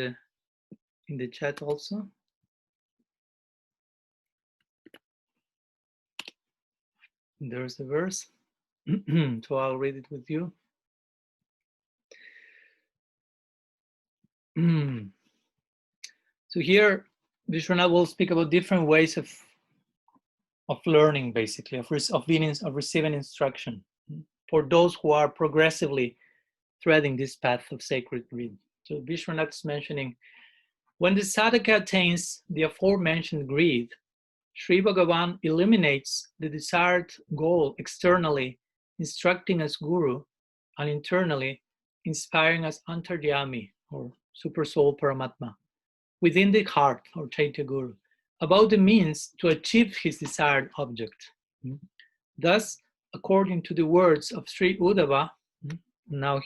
the chat also. There's the verse. So I'll read it with you. So here, Vishwanath will speak about different ways of learning, basically, of receiving instruction for those who are progressively threading this path of sacred greed. So Vishwanath is mentioning, when the sadhaka attains the aforementioned greed, Sri Bhagavan eliminates the desired goal externally, instructing as guru, and internally, inspiring as antaryami, or super soul paramatma, within the heart, or chaitya guru, about the means to achieve his desired object. Thus, according to the words of Sri Uddhava, now,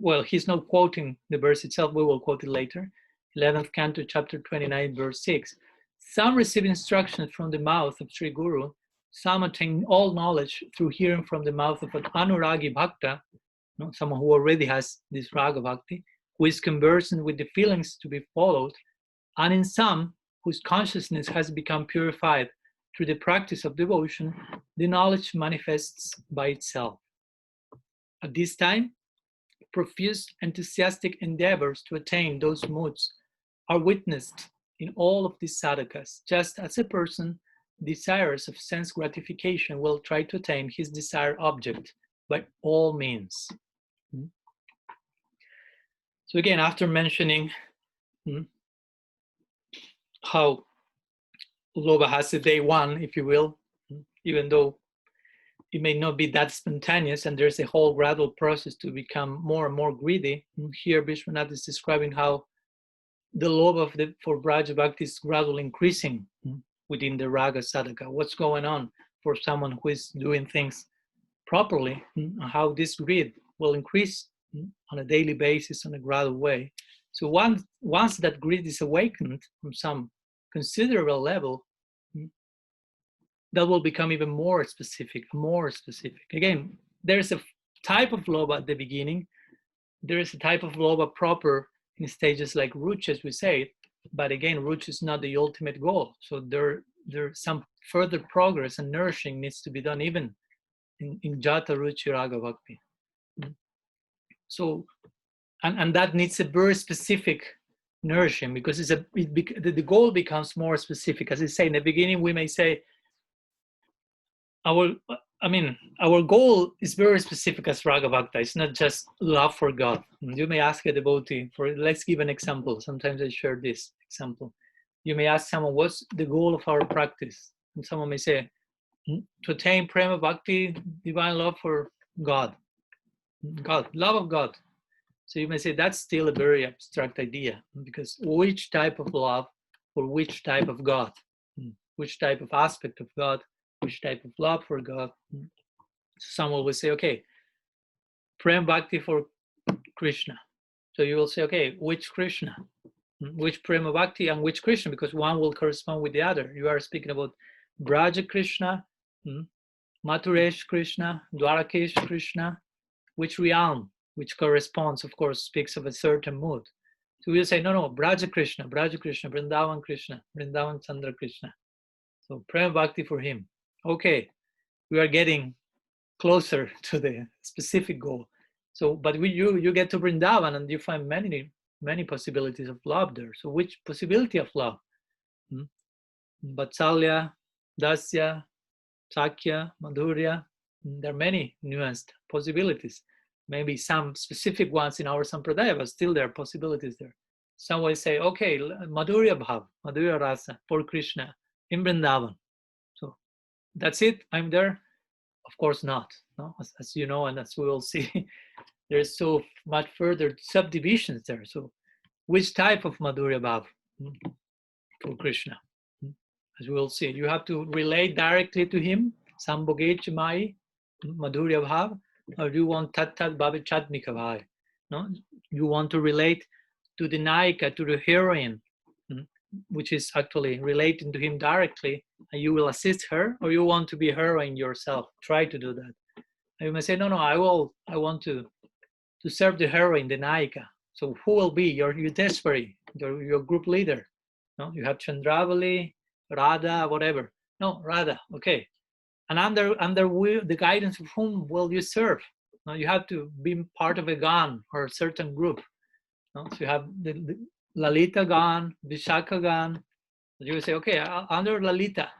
well, he's not quoting the verse itself, we will quote it later, 11th canto, chapter 29, verse 6. Some receive instructions from the mouth of Sri Guru, some attain all knowledge through hearing from the mouth of an anuragi bhakta, someone who already has this raga bhakti, who is conversant with the feelings to be followed, and in some whose consciousness has become purified through the practice of devotion, the knowledge manifests by itself. At this time, profuse, enthusiastic endeavors to attain those moods are witnessed in all of these sadhakas, just as a person desirous of sense gratification will try to attain his desired object by all means. So again, after mentioning how Loga has a day 1, if you will, even though it may not be that spontaneous, and there's a whole gradual process to become more and more greedy. Here, Vishwanath is describing how the love for Braja Bhakti is gradually increasing within the Raga Sadhaka. What's going on for someone who is doing things properly, how this greed will increase on a daily basis, on a gradual way. So once that greed is awakened from some considerable level, that will become even more specific, more specific. Again, there's a type of loba at the beginning. There is a type of loba proper in stages like ruch, as we say, but again, ruch is not the ultimate goal. So there's some further progress and nourishing needs to be done even in jata, ruchi, raga, bhakti. So, and that needs a very specific nourishing, because the goal becomes more specific. As I say, in the beginning, we may say, our goal is very specific as Raga Bhakta. It's not just love for God. You may ask a devotee, let's give an example. Sometimes I share this example. You may ask someone, what's the goal of our practice? And someone may say, to attain prema bhakti, divine love for God, love of God. So you may say that's still a very abstract idea, because which type of love for which type of God, which type of aspect of God, which type of love for God. Someone will say, okay, prem bhakti for Krishna. So you will say, okay, which Krishna? Which prema bhakti and which Krishna? Because one will correspond with the other. You are speaking about Braja Krishna, Mathuresh Krishna, Dwarakesh Krishna, which realm, which corresponds, of course, speaks of a certain mood. So we'll say, no, Braja Krishna, Vrindavan Krishna, Vrindavan Chandra Krishna. So prema bhakti for him. Okay, we are getting closer to the specific goal. So, but you get to Vrindavan and you find many possibilities of love there. So which possibility of love? Vatsalya, Dasya, Sakya, Madhurya. There are many nuanced possibilities. Maybe some specific ones in our Sampradaya, but still there are possibilities there. Some will say, okay, Madhurya Bhav, Madhurya Rasa for Krishna in Vrindavan. So that's it, I'm there? Of course not. No? As you know, and as we will see, there's so much further subdivisions there. So which type of Madhurya Bhav for Krishna? As we will see, you have to relate directly to him, Sambhogech Mai, Madhurya Bhav, or do you want Tat Tat Bhavichatmika Bhav? No? You want to relate to the Naika, to the heroine, which is actually relating to him directly, and you will assist her, or you want to be heroine yourself. Try to do that. And you may say, no, I want to serve the heroine, the Naika. So who will be your desperate, your group leader? No, you have Chandravali, Radha, whatever. No, Radha, okay. And under the guidance of whom will you serve? No, you have to be part of a Gan or a certain group. No? So you have the Lalita Gan, Vishaka Gan. You will say, okay, under Lalita.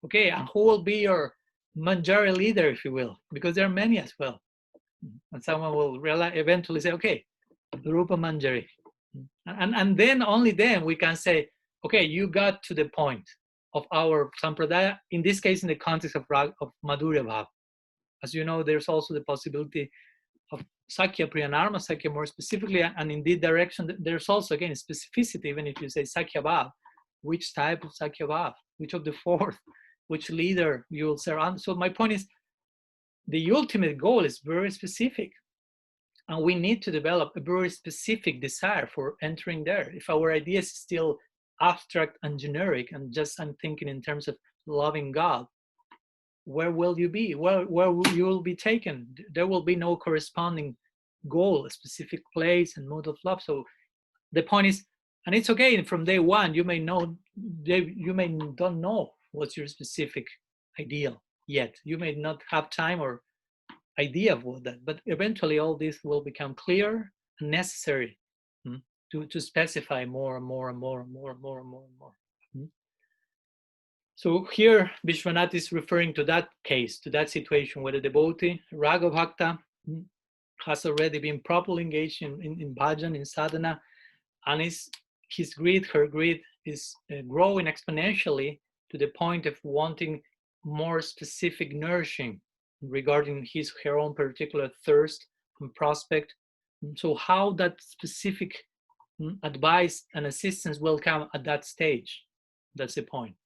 Okay, and who will be your Manjari leader, if you will? Because there are many as well. And someone will eventually say, okay, Rupa Manjari. And then, only then, we can say, okay, you got to the point of our Sampradaya, in this case, in the context of Madhurya Bhav. As you know, there's also the possibility of Sakya, Priyanarma Sakya more specifically, and in this direction, there's also, again, specificity, even if you say Sakya Bhav, which type of Sakya Bhav, which of the fourth, which leader you will serve. So my point is, the ultimate goal is very specific. And we need to develop a very specific desire for entering there. If our idea is still abstract and generic, and just I'm thinking in terms of loving God, where will you be? Where you will be taken? There will be no corresponding goal, a specific place and mode of love. So the point is, and it's okay from day one, you may don't know what's your specific ideal yet. You may not have time or idea of what that, but eventually all this will become clear and necessary to specify more and more and more and more and more and more and more. So here Vishwanath is referring to that case, to that situation where the devotee, Raga Bhakta, has already been properly engaged in bhajan, in sadhana, and her greed is growing exponentially to the point of wanting more specific nourishing regarding her own particular thirst and prospect. So how that specific advice and assistance will come at that stage. That's the point.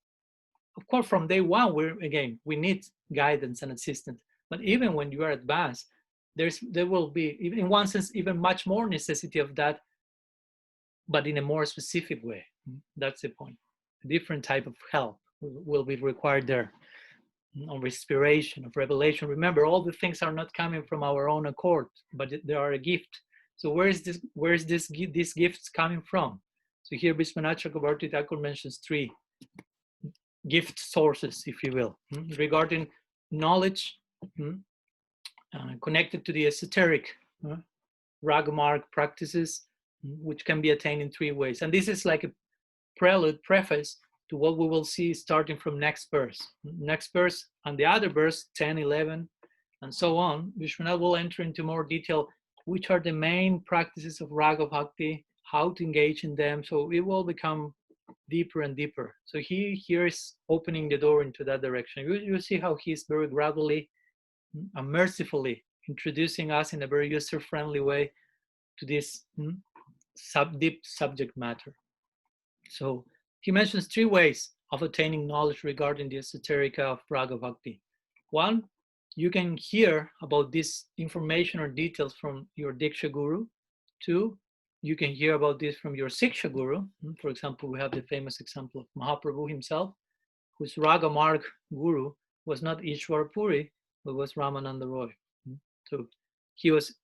Of course, from day one, we need guidance and assistance. But even when you are advanced, there will be, even in one sense, even much more necessity of that, but in a more specific way. That's the point. A different type of help will be required there. On respiration, of revelation. Remember, all the things are not coming from our own accord, but they are a gift. So where is these gifts coming from? So here Vishwanath Chakravarti Thakur mentions three gift sources, if you will, regarding knowledge connected to the esoteric raga marg practices, which can be attained in three ways. And this is like a preface to what we will see starting from next verse. Next verse and the other verse, 10, 11, and so on. Vishwanath will enter into more detail which are the main practices of Raga Bhakti, how to engage in them. So it will become deeper and deeper. So he here is opening the door into that direction. You see how he's very gradually and mercifully introducing us in a very user-friendly way to this deep subject matter. So he mentions three ways of attaining knowledge regarding the esoterica of Raga Bhakti. One, you can hear about this information or details from your Diksha Guru. Two, you can hear about this from your Siksha Guru. For example, we have the famous example of Mahaprabhu himself, whose Raga Marg Guru was not Ishwar Puri, but was Ramananda Roy. So he was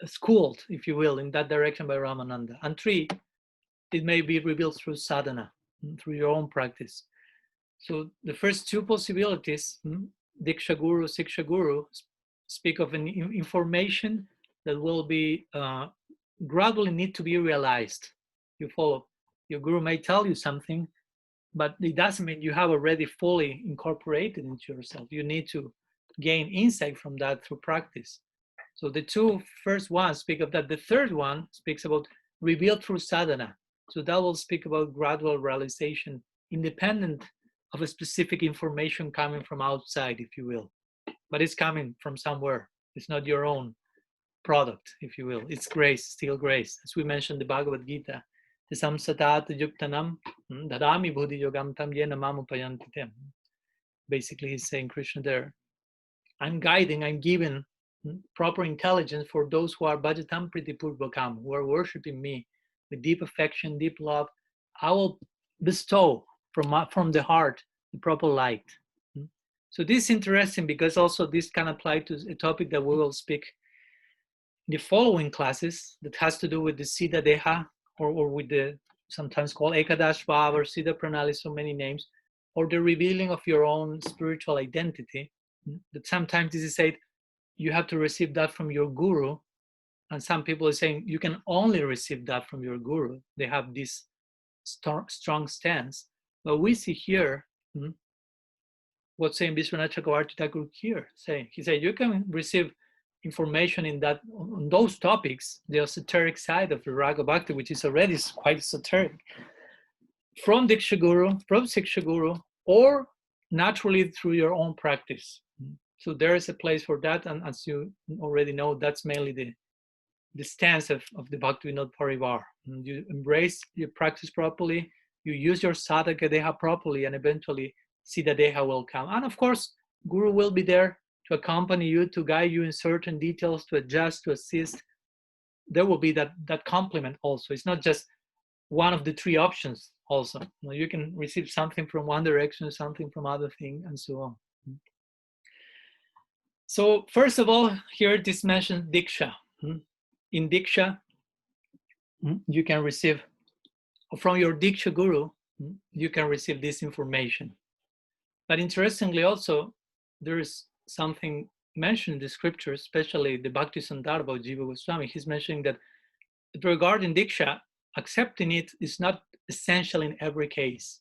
schooled, if you will, in that direction by Ramananda. And three, it may be revealed through sadhana, through your own practice. So the first two possibilities, Diksha Guru, Siksha Guru, speak of an information that will be gradually need to be realized. You follow. Your Guru may tell you something, but it doesn't mean you have already fully incorporated into yourself. You need to gain insight from that through practice. So the two first ones speak of that. The third one speaks about revealed through sadhana. So that will speak about gradual realization, independent of a specific information coming from outside, if you will. But it's coming from somewhere. It's not your own product, if you will. It's grace, still grace. As we mentioned the Bhagavad Gita, the samsatat yuktanam dadami buddhi yogam tam yena mamupayantitem. Basically, he's saying, Krishna there, I'm guiding, I'm giving proper intelligence for those who are bhajatam priti purvakam, who are worshiping me with deep affection, deep love. I will bestow from the heart the proper light. So this is interesting because also this can apply to a topic that we will speak in the following classes that has to do with the Siddha Deha, or with the sometimes called Ekadash Bhav or Siddha Pranali, so many names, or the revealing of your own spiritual identity. That sometimes this is said, you have to receive that from your guru. And some people are saying you can only receive that from your guru. They have this strong stance. But we see here what saying Vishwanath Chakravarti Thakur here saying. He said you can receive information in that on those topics, the esoteric side of the Raga Bhakti, which is already quite esoteric, from Diksha Guru, from Siksha Guru, or naturally through your own practice. So there is a place for that, and as you already know, that's mainly the stance of the Bhaktivinoda Parivar. You embrace your practice properly, you use your sadhaka deha properly, and eventually Siddha Deha will come. And of course, Guru will be there to accompany you, to guide you in certain details, to adjust, to assist. There will be that complement also. It's not just one of the three options also. You can receive something from one direction, something from other thing, and so on. So first of all, here this mentions Diksha. In Diksha, you can receive, from your Diksha Guru, you can receive this information. But interestingly also, there is something mentioned in the scripture, especially the Bhakti Sandarbha of Jiva Goswami. He's mentioning that regarding Diksha, accepting it is not essential in every case.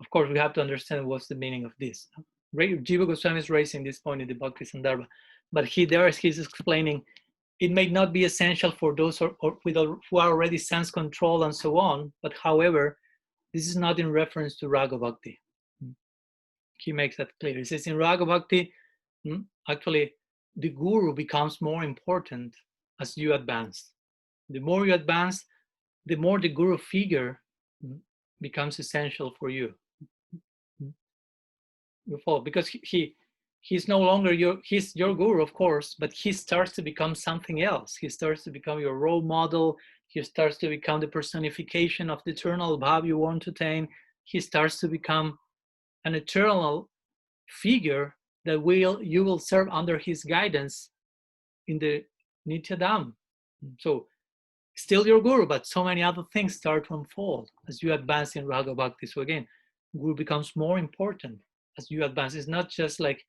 Of course, we have to understand what's the meaning of this. Jiva Goswami is raising this point in the Bhakti Sandarbha, but he's explaining it may not be essential for those who are already sense control and so on, but however, this is not in reference to Raga Bhakti. He makes that clear. He says in Raga Bhakti, Actually, the guru becomes more important as you advance. The more you advance, the more the guru figure becomes essential for you. You follow, because he's no longer he's your guru, of course, but he starts to become something else. He starts to become your role model. He starts to become the personification of the eternal bhav you want to attain. He starts to become an eternal figure that you will serve under his guidance in the Nityadam. So still your guru, but so many other things start to unfold as you advance in Raga Bhakti. So again, guru becomes more important as you advance. It's not just like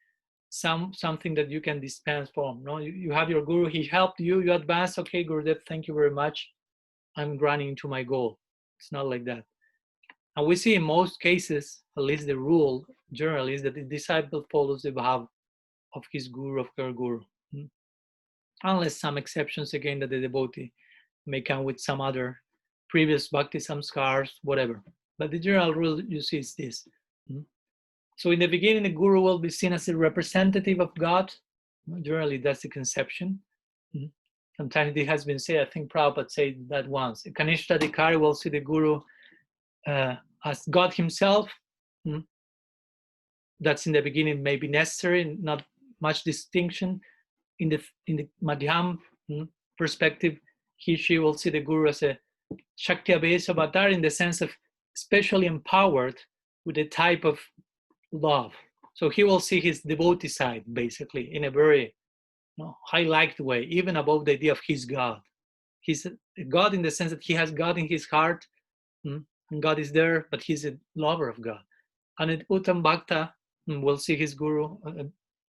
something that you can dispense from. No, you have your guru, he helped you, you advance, okay, Gurudev, thank you very much. I'm running into my goal. It's not like that. And we see in most cases, at least the rule generally is that the disciple follows the bhav of his guru, of her guru. Unless some exceptions, again, that the devotee may come with some other previous bhakti samskars, whatever. But the general rule you see is this. So in the beginning, the guru will be seen as a representative of God. Generally, that's the conception. Sometimes it has been said, I think Prabhupada said that once. A Kanishta Adhikari will see the guru as God himself. That's in the beginning maybe necessary, not much distinction. In the Madhyam perspective, she will see the guru as a Shakti Abhesa avatar in the sense of especially empowered with a type of love. So he will see his devotee side basically in a very highlighted way, even above the idea of his God. He's a God in the sense that he has God in his heart, and God is there, but he's a lover of God. And at Uttam Bhakta, we'll see his guru,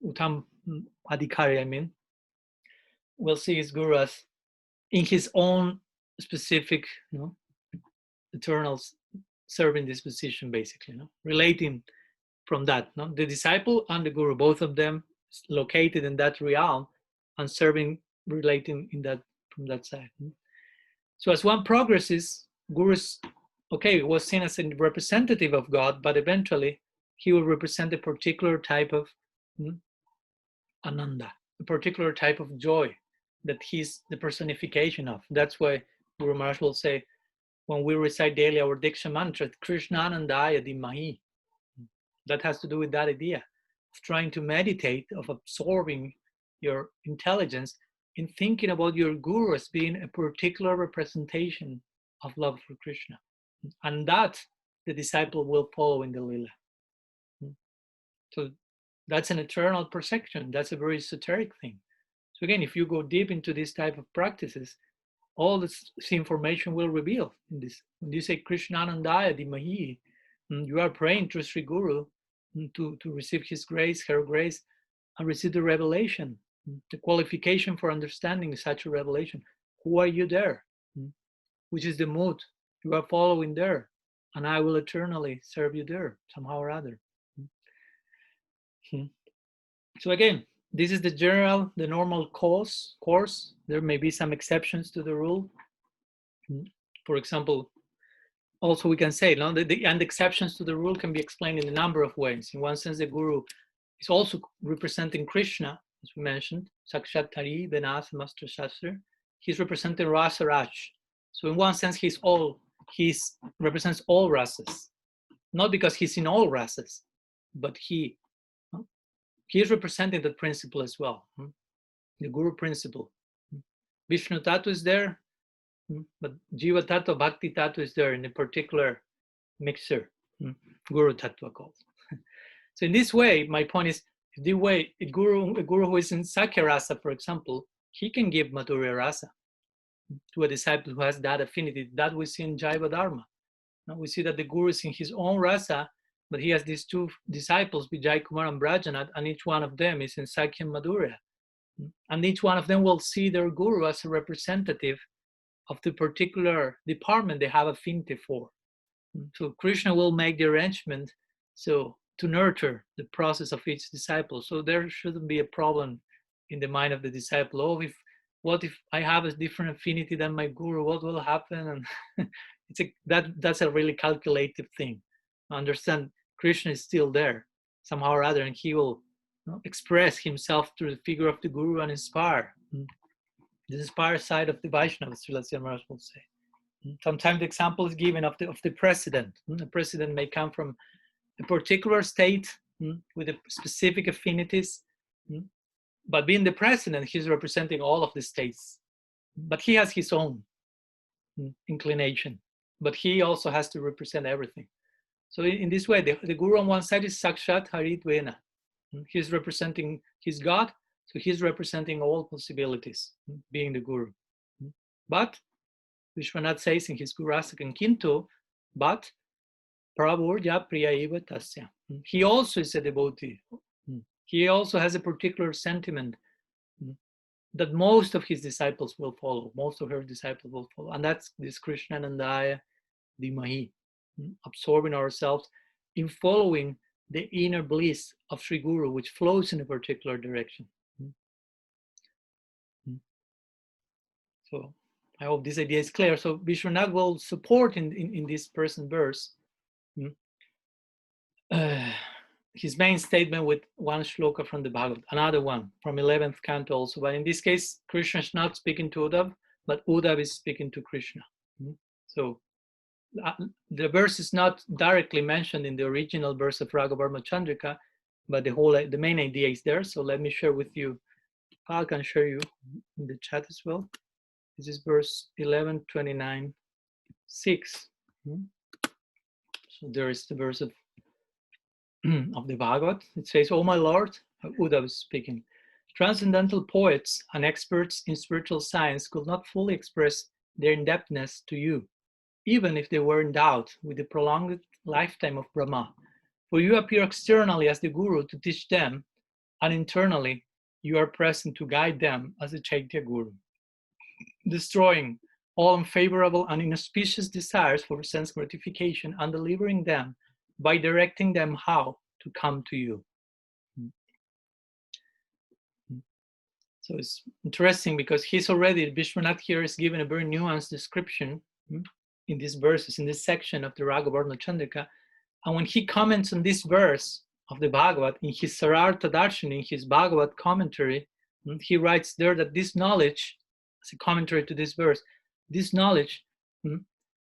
Uttam Adhikari, I mean, we'll see his guru as in his own specific, eternal serving disposition, basically, relating from that. The disciple and the guru, both of them located in that realm and serving, relating in that from that side. So as one progresses, gurus, was seen as a representative of God, but eventually he will represent a particular type of ananda, a particular type of joy that he's the personification of. That's why Guru Maharaj will say, when we recite daily our Diksha mantra, Krishna Anandaya Dimahi. That has to do with that idea of trying to meditate, of absorbing your intelligence in thinking about your guru as being a particular representation of love for Krishna. And that the disciple will follow in the lila. So that's an eternal perception. That's a very esoteric thing. So again, if you go deep into this type of practices, all this information will reveal in this. When you say Krishnanandaya Dimahi, you are praying to Sri Guru to receive his grace, her grace, and receive the revelation, the qualification for understanding such a revelation. Who are you there? Which is the mood you are following there? And I will eternally serve you there, somehow or other. So again, this is the normal course. There may be some exceptions to the rule. For example, also we can say, and exceptions to the rule can be explained in a number of ways. In one sense, the guru is also representing Krishna, as we mentioned, Sakshat Tari, Venasa, Master Shastra. He's representing Rasa Raj. So in one sense, he represents all rasas. Not because he's in all rasas, but he is representing that principle as well, the guru principle. Vishnu Tattva is there, but Jiva Tattva, Bhakti Tattva is there in a particular mixer, Guru Tattva called. So in this way, my point is, the way a guru who is in Sakya Rasa, for example, he can give Madhurya Rasa to a disciple who has that affinity. That we see in Jaiva Dharma. Now we see that the guru is in his own rasa, but he has these two disciples, Vijay Kumar and Brajanath, and each one of them is in Sakya and Madhurya. And each one of them will see their guru as a representative of the particular department they have affinity for. So Krishna will make the arrangement to nurture the process of each disciple. So there shouldn't be a problem in the mind of the disciple. What if I have a different affinity than my guru? What will happen? And that's a really calculative thing. Understand, Krishna is still there somehow or other, and he will express himself through the figure of the Guru and inspire. The inspired side of the Vaishnava, Srila Sri Maharaj will say. Sometimes the example is given of the president. The president may come from a particular state with a specific affinities, but being the president, he's representing all of the states. But he has his own inclination, but he also has to represent everything. So in this way, the Guru on one side is Sakshat Haridvena. He's representing his God, so he's representing all possibilities, being the Guru. But Vishwanath says in his Gurasakam Kintu, but Prabhurja Priyaiva Tasya. He also is a devotee. He also has a particular sentiment that most of his disciples will follow, most of her disciples will follow. And that's this Krishnanandaya Dimahi, absorbing ourselves in following the inner bliss of Sri Guru, which flows in a particular direction. So I hope this idea is clear. So Vishwanath will support in this present verse his main statement with one shloka from the Bhagavad, another one from 11th canto also. But in this case, Krishna is not speaking to Uddhav, but Uddhav is speaking to Krishna. So the verse is not directly mentioned in the original verse of Raga-vartma-candrika, but the main idea is there. So let me share with you. I can share you in the chat as well. This is verse 11:29, 6. So there is the verse of the Bhagavad. It says, "Oh my Lord," Uddhava is speaking, "transcendental poets and experts in spiritual science could not fully express their in-depthness to you, even if they were endowed with the prolonged lifetime of Brahma. For you appear externally as the Guru to teach them, and internally you are present to guide them as the Chaitya Guru, destroying all unfavorable and inauspicious desires for sense gratification and delivering them by directing them how to come to you." So it's interesting because Vishwanath here is given a very nuanced description in these verses, in this section of the Raga-vartma-candrika. And when he comments on this verse of the Bhagavad, in his Sarartha Darshan, in his Bhagavad commentary, he writes there that this knowledge, as a commentary to this verse, this knowledge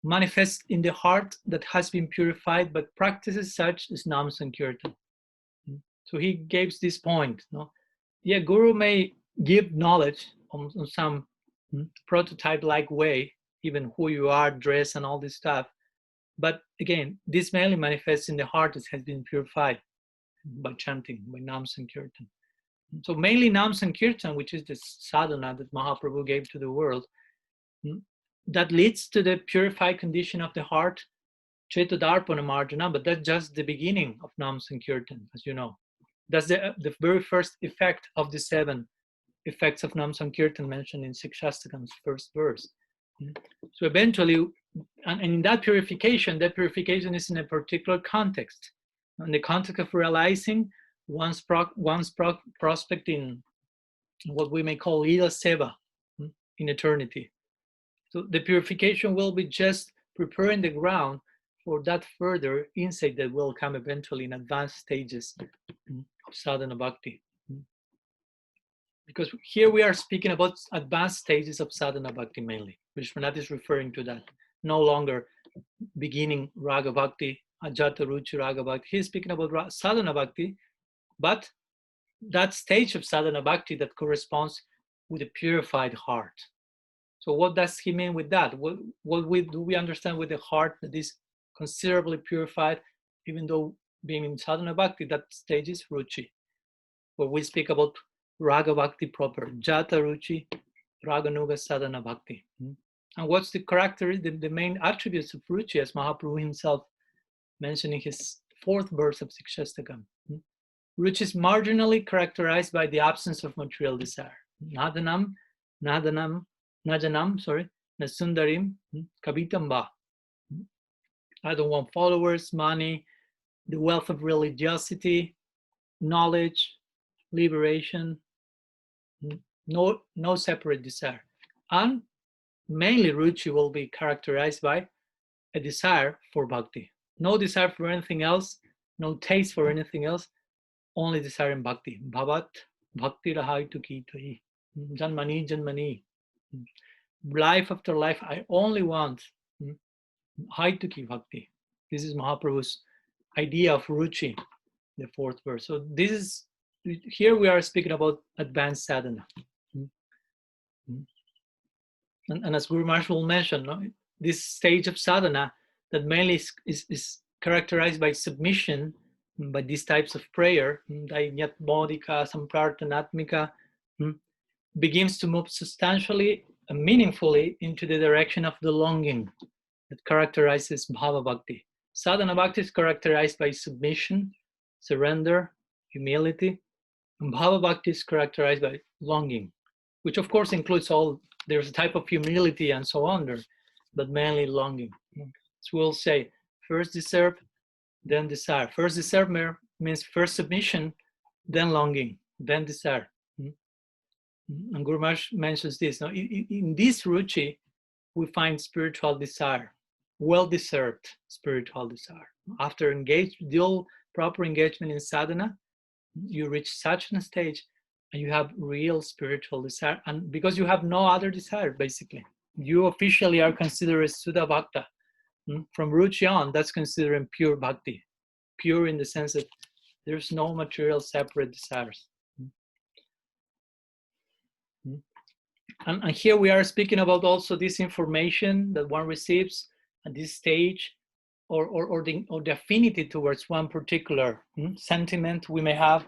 manifests in the heart that has been purified by practices such as Nam Sankirtan. So he gives this point. Yeah, Guru may give knowledge on some prototype-like way, even who you are, dress, and all this stuff. But again, this mainly manifests in the heart that has been purified by chanting, by Nam Sankirtan. So mainly Nam Sankirtan, which is the sadhana that Mahaprabhu gave to the world, that leads to the purified condition of the heart, Chetodarpana Marjana, but that's just the beginning of Nam Sankirtan, as you know. That's the very first effect of the 7 effects of Nam Sankirtan mentioned in Sikshastakham's first verse. So eventually, and in that purification is in a particular context, in the context of realizing one's prospect in what we may call Lila Seva in eternity. So the purification will be just preparing the ground for that further insight that will come eventually in advanced stages of sadhana bhakti. Because here we are speaking about advanced stages of sadhana bhakti mainly. Vishwanath is referring to that. No longer beginning raga bhakti, ajata ruchi raga bhakti. He's speaking about sadhana bhakti, but that stage of sadhana bhakti that corresponds with a purified heart. So what does he mean with that? What do we understand with the heart that is considerably purified, even though being in sadhana bhakti, that stage is ruchi, where we speak about raga bhakti proper, jata ruchi, raganuga sadhana bhakti. And what's the character, the main attributes of ruchi, as Mahaprabhu himself mentioned in his 4th verse of Sikshastakam? Ruchi is marginally characterized by the absence of material desire. Najanam, nasundarim, kabitamba. I don't want followers, money, the wealth of religiosity, knowledge, liberation, no separate desire. And mainly ruchi will be characterized by a desire for bhakti. No desire for anything else, no taste for anything else, only desiring bhakti. Bhavat bhakti rahai tu ki toi. Janmani, janmani. Life after life, I only want hai tu ki bhakti. This is Mahaprabhu's idea of ruchi, the fourth verse. So this is, here we are speaking about advanced sadhana. And as Guru Maharaj will mention, no, this stage of sadhana that mainly is characterized by submission, by these types of prayer, Dainyat Bodhika, Samprarthanatmika, begins to move substantially and meaningfully into the direction of the longing that characterizes Bhava Bhakti. Sadhana Bhakti is characterized by submission, surrender, humility, and Bhava Bhakti is characterized by longing, which of course includes all, there's a type of humility and so on there, but mainly longing. So we'll say, first deserve, then desire. First deserve means first submission, then longing, then desire. And Guru Maharaj mentions this. Now, in this ruchi, we find spiritual desire, well-deserved spiritual desire. After the proper engagement in sadhana, you reach such a stage and you have real spiritual desire, and because you have no other desire, basically you officially are considered as Sudha Bhakta. From ruchi on, that's considered pure bhakti, pure in the sense that there's no material separate desires. And here we are speaking about also this information that one receives at this stage, or the affinity towards one particular sentiment we may have.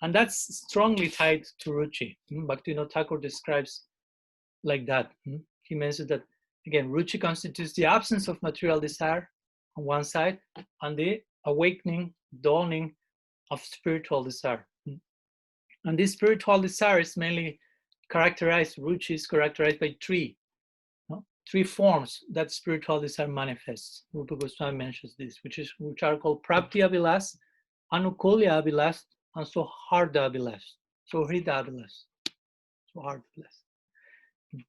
And that's strongly tied to ruchi. Bhaktivinoda Thakur describes like that. He mentions that, again, ruchi constitutes the absence of material desire on one side, and the awakening, dawning of spiritual desire. And this spiritual desire is mainly characterized, ruchi is characterized by three forms that spiritual desire manifests. Rupa Goswami mentions this, which are called prapti abhilas, anukulya abhilas, and soharda abhilas. Sohrida abhilas. Soharda abhilas.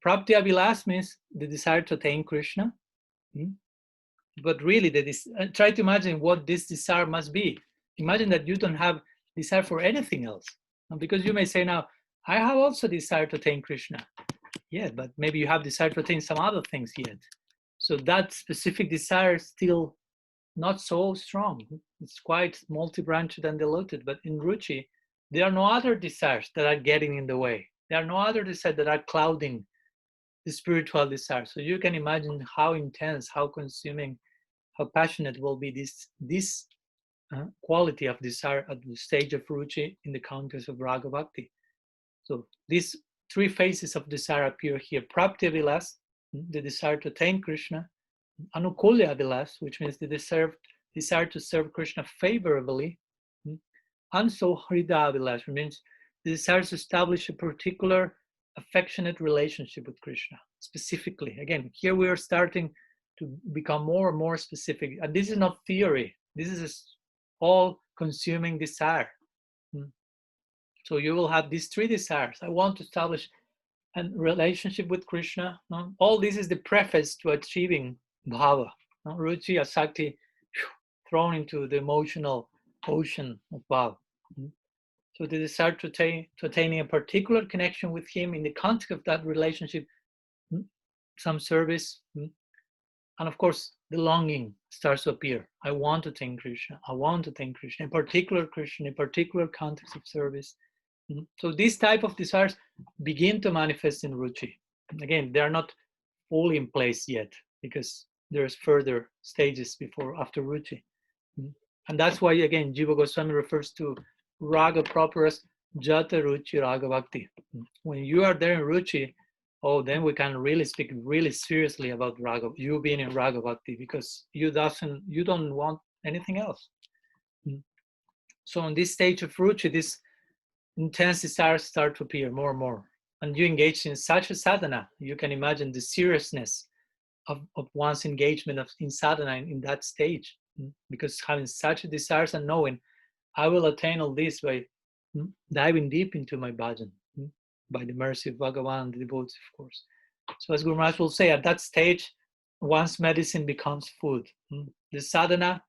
Prapti abhilas means the desire to attain Krishna. But really, try to imagine what this desire must be. Imagine that you don't have desire for anything else. Because you may say now, I have also desire to attain Krishna. Yeah, but maybe you have desire to attain some other things yet. So that specific desire is still not so strong. It's quite multi-branched and diluted. But in ruchi, there are no other desires that are getting in the way. There are no other desires that are clouding the spiritual desire. So you can imagine how intense, how consuming, how passionate will be this quality of desire at the stage of ruchi in the context of raga bhakti. So these three phases of desire appear here. Prapti abhilas, the desire to attain Krishna. Anukulya abhilas, which means the desire to serve Krishna favorably. And so hrida abhilas, which means the desire to establish a particular affectionate relationship with Krishna, specifically. Again, here we are starting to become more and more specific. And this is not theory. This is all-consuming desire. So you will have these three desires. I want to establish a relationship with Krishna. All this is the preface to achieving bhava. Ruchi, asakti, thrown into the emotional ocean of bhava. So the desire to attaining a particular connection with him in the context of that relationship, some service, and of course the longing starts to appear. I want to attain Krishna. I want to attain Krishna, in particular Krishna, in particular context of service. So these type of desires begin to manifest in ruchi. Again, they are not fully in place yet because there's further stages after ruchi. And that's why, again, Jiva Goswami refers to raga proper as jata ruchi raga bhakti. When you are there in ruchi, then we can really speak really seriously about raga, you being in raga bhakti, because you don't want anything else. So on this stage of ruchi, this intense desires start to appear more and more. And you engage in such a sadhana, you can imagine the seriousness of one's engagement in sadhana in that stage. Because having such a desires and knowing, I will attain all this by diving deep into my bhajan, by the mercy of Bhagavan and the devotees, of course. So as Guru Maharaj will say, at that stage, one's medicine becomes food. The sadhana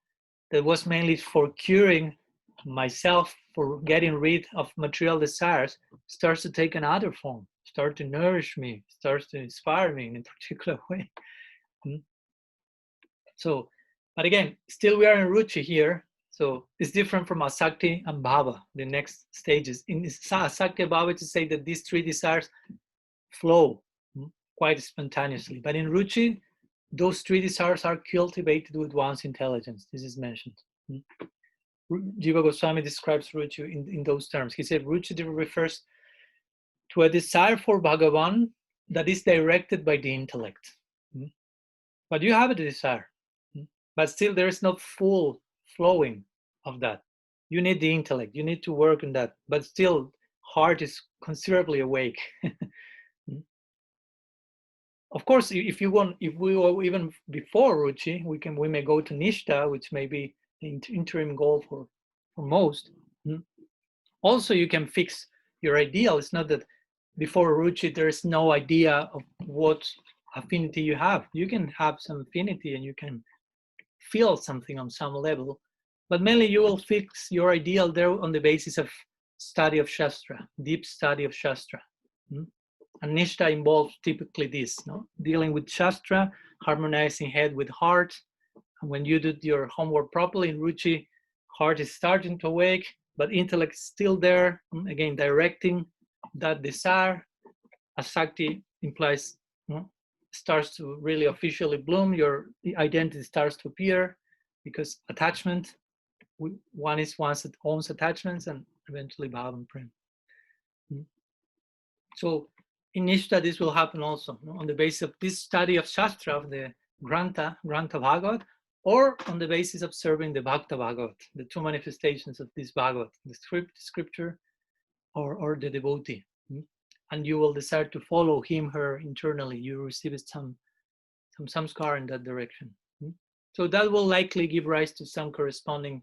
that was mainly for curing myself for getting rid of material desires starts to take another form, start to nourish me, starts to inspire me in a particular way. So, but again, still we are in ruchi here. So it's different from asakti and bhava, the next stages. In asakti and bhava, to say that these three desires flow quite spontaneously. But in ruchi, those three desires are cultivated with one's intelligence. This is mentioned. Jiva Goswami describes ruchi in those terms. He said ruchi refers to a desire for Bhagavan that is directed by the intellect. But you have a desire, but still there is not full flowing of that. You need the intellect, you need to work on that, but still heart is considerably awake. Of course, if you want, if we were even before ruchi, we may go to nishta, which may be the interim goal for most. Also, you can fix your ideal. It's not that before ruchi there is no idea of what affinity you have. You can have some affinity and you can feel something on some level, but mainly you will fix your ideal there on the basis of study of Shastra, deep study of Shastra. And Nishta involves typically this, no? Dealing with Shastra, harmonizing head with heart. And when you do your homework properly in ruchi, heart is starting to awake, but intellect is still there, again, directing that desire. Asakti implies starts to really officially bloom, your identity starts to appear, because attachment, one is one's own attachments, and eventually bhava and prem. So in Nishta, this will happen also on the basis of this study of Shastra, of the Grantha Bhagavat, or on the basis of serving the Bhakta Bhagavat, the two manifestations of this Bhagavat, the scripture or the devotee. And you will decide to follow him, her internally. You receive some samskar in that direction. So that will likely give rise to some corresponding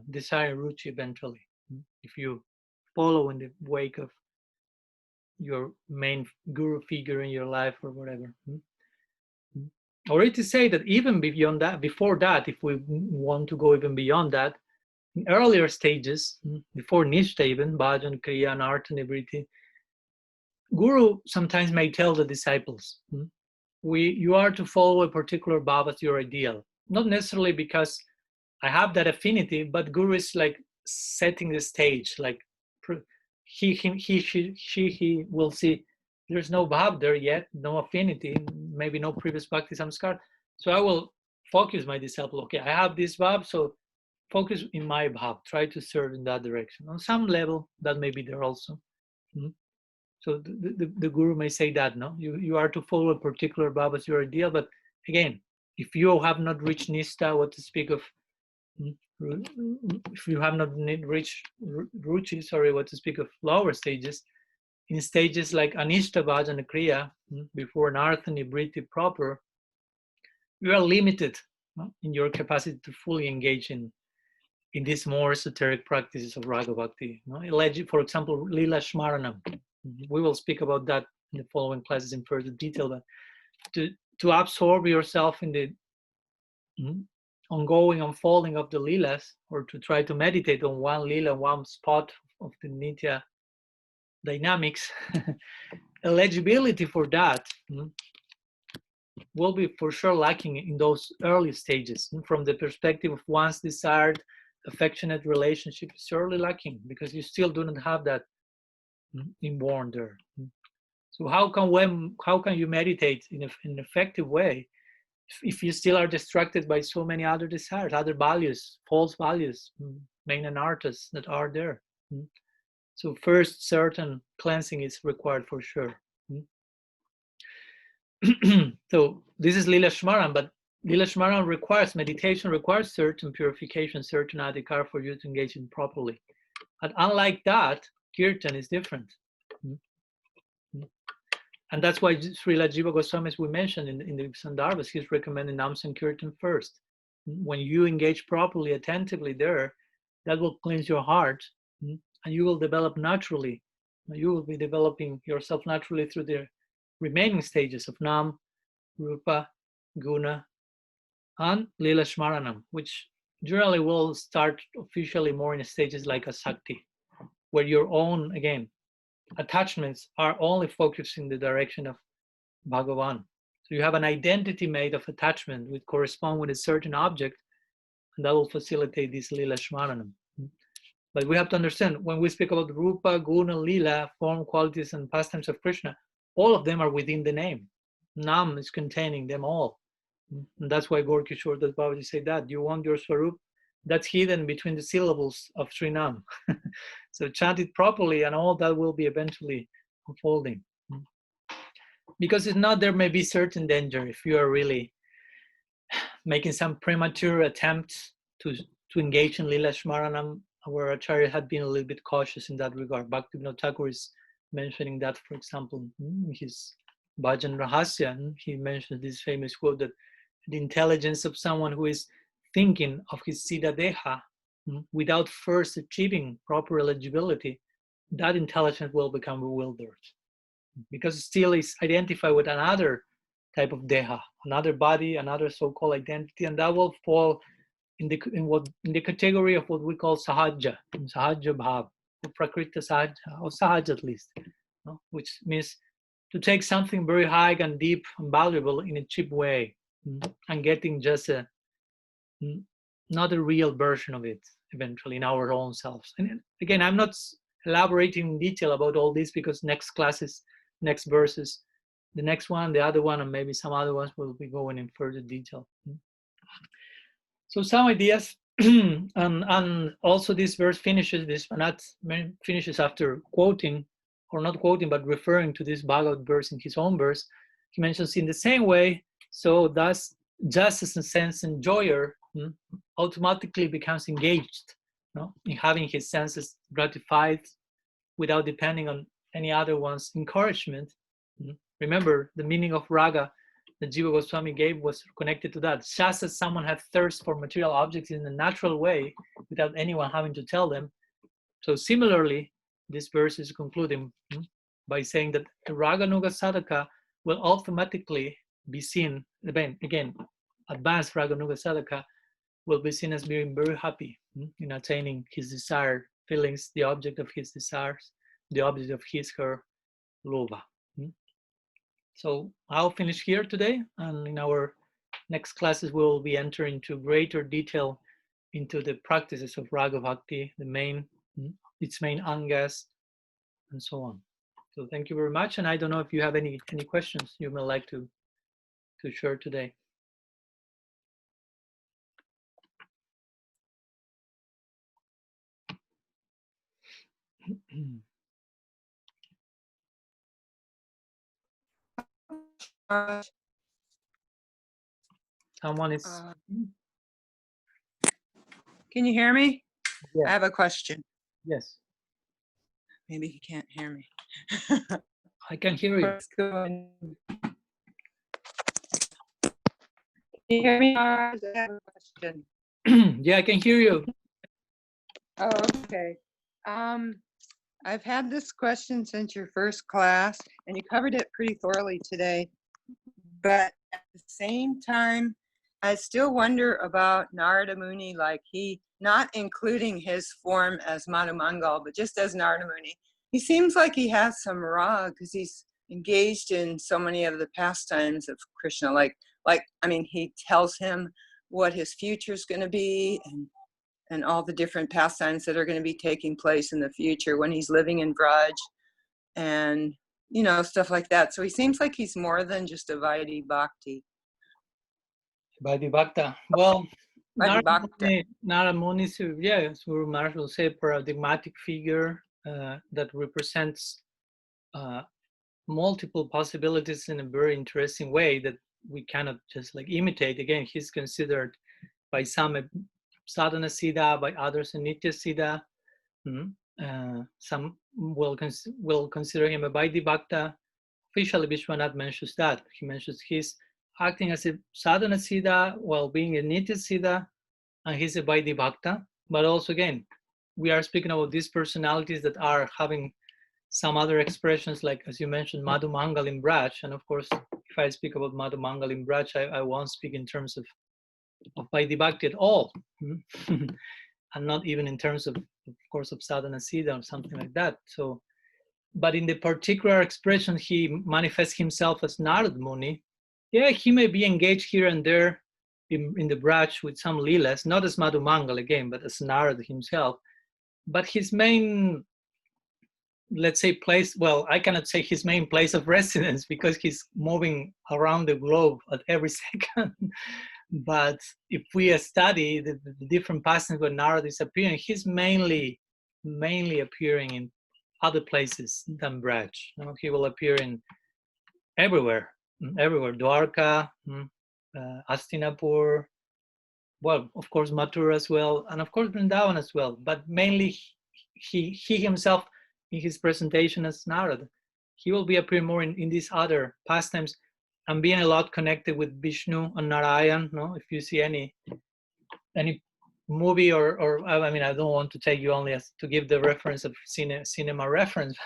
desire, ruchi eventually, if you follow in the wake of your main guru figure in your life or whatever. Or to say that even beyond that, before that, if we want to go even beyond that, in earlier stages, before nishta even, bhajan, kriya, and artha, nivriti, Guru sometimes may tell the disciples, you are to follow a particular bhava as your ideal. Not necessarily because I have that affinity, but Guru is like setting the stage, like he will see there's no bhav there yet, no affinity, maybe no previous bhakti samskar. So I will focus my disciple, okay, I have this bhav, so focus in my bhav, try to serve in that direction. On some level, that may be there also. So the guru may say that, no, you are to follow a particular bhav as your ideal, but again, if you have not reached nishta, what to speak of, if you have not reached ruchi, what to speak of lower stages, in stages like anishta bhajana kriya, before an artha nibriti proper, you are limited in your capacity to fully engage in these more esoteric practices of raga bhakti. For example, lila shmaranam. We will speak about that in the following classes in further detail, but to absorb yourself in the ongoing unfolding of the lilas, or to try to meditate on one lila, one spot of the nitya dynamics, eligibility for that will be for sure lacking in those early stages. From the perspective of one's desired affectionate relationship, is surely lacking because you still do not have that inborn there. So how can you meditate in an effective way if you still are distracted by so many other desires, other values, false values, main and artists that are there? So first, certain cleansing is required for sure. So this is Lila Shmaran, but Lila Shmaran requires meditation, requires certain purification, certain adhikar for you to engage in properly. But unlike that, Kirtan is different. And that's why Srila Jiva Goswami, as we mentioned in the Sandarbhas, he's recommending Nam Sankirtan first. When you engage properly, attentively there, that will cleanse your heart, and you will develop naturally. You will be developing yourself naturally through the remaining stages of Nam, Rupa, Guna, and Lila Shmaranam, which generally will start officially more in stages like a Sakti, where your own, again, attachments are only focused in the direction of Bhagavan. So you have an identity made of attachment which correspond with a certain object, and that will facilitate this Lila Shmaranam. But we have to understand, when we speak about Rupa, Guna, Lila, form, qualities, and pastimes of Krishna, all of them are within the name. Nam is containing them all. And that's why Gaur Kishore Das Babaji said that. You want your Swarup? That's hidden between the syllables of Sri Nam. So chant it properly, and all that will be eventually unfolding. Because if not, there may be certain danger if you are really making some premature attempts to engage in Lila Shmaranam. Our Acharya had been a little bit cautious in that regard. Bhaktivinoda Thakur is mentioning that, for example, in his Bhajan Rahasya, he mentions this famous quote that the intelligence of someone who is thinking of his Siddha Deha without first achieving proper eligibility, that intelligence will become bewildered because it still is identified with another type of Deha, another body, another so-called identity, and that will fall in the category of what we call sahaja bhav, or prakrita sahaja, or sahaja at least, which means to take something very high and deep and valuable in a cheap way, and getting just not a real version of it eventually in our own selves. And again, I'm not elaborating in detail about all this because next classes, next verses, the next one, the other one, and maybe some other ones will be going in further detail. So some ideas, and also this verse finishes after quoting, or not quoting, but referring to this Bhagavad verse in his own verse. He mentions in the same way, so thus justice and sense enjoyer automatically becomes engaged in having his senses gratified without depending on any other one's encouragement. Remember, the meaning of raga that Jiva Goswami gave was connected to that. Just as someone had thirst for material objects in a natural way without anyone having to tell them, so similarly, this verse is concluding by saying that a Raganuga sadhaka will automatically be seen, again, advanced Raganuga sadhaka will be seen as being very happy in attaining his desired feelings, the object of his desires, the object of his, her, lobha. So I'll finish here today, and in our next classes we'll be entering into greater detail into the practices of Raga Bhakti, its main angas, and so on. So thank you very much, and I don't know if you have any questions you may like to share today. Someone is. Can you hear me? Yes. I have a question. Yes. Maybe he can't hear me. I can hear you. Can you hear me? I have a question. Yeah, I can hear you. Oh, okay. I've had this question since your first class, and you covered it pretty thoroughly today. But at the same time, I still wonder about Narada Muni, like he, not including his form as Madhu Mangal, but just as Narada Muni. He seems like he has some rag because he's engaged in so many of the pastimes of Krishna. He tells him what his future is going to be, and all the different pastimes that are going to be taking place in the future when he's living in Braj, and stuff like that. So he seems like he's more than just a Vaidhi Bhakti. Vaidhi Bhakta. Well, Narada Muni is, as Guru Maharaj will say, paradigmatic figure that represents multiple possibilities in a very interesting way that we cannot just imitate. Again, he's considered by some a sadhana siddha, by others a nitya siddha. Some will consider him a Vaidhi Bhakta. Officially, Vishwanath mentions that. He mentions he's acting as a sadhana siddha while being a nitya siddha, and he's a Vaidhi Bhakta. But also, again, we are speaking about these personalities that are having some other expressions, like, as you mentioned, Madhu Mangal in Braj. And of course, if I speak about Madhu Mangal in Braj, I won't speak in terms of Vaidhi Bhakti at all. And not even in terms of course, of sadhana siddha or something like that. So, but in the particular expression, he manifests himself as Narad Muni. Yeah, he may be engaged here and there in the Braj with some leelas, not as Madhu Mangal again, but as Narad himself. But his main, let's say, place, well, I cannot say his main place of residence because he's moving around the globe at every second. But if we study the different passages where Narad is appearing, he's mainly appearing in other places than Braj. He will appear in everywhere, Dwarka, Hastinapur, well, of course, Mathura as well, and of course, Vrindavan as well. But mainly, he himself, in his presentation as Narad, he will be appearing more in these other pastimes and being a lot connected with Vishnu and Narayan. No, if you see any movie or I mean, I don't want to take you only as to give the reference of cinema reference.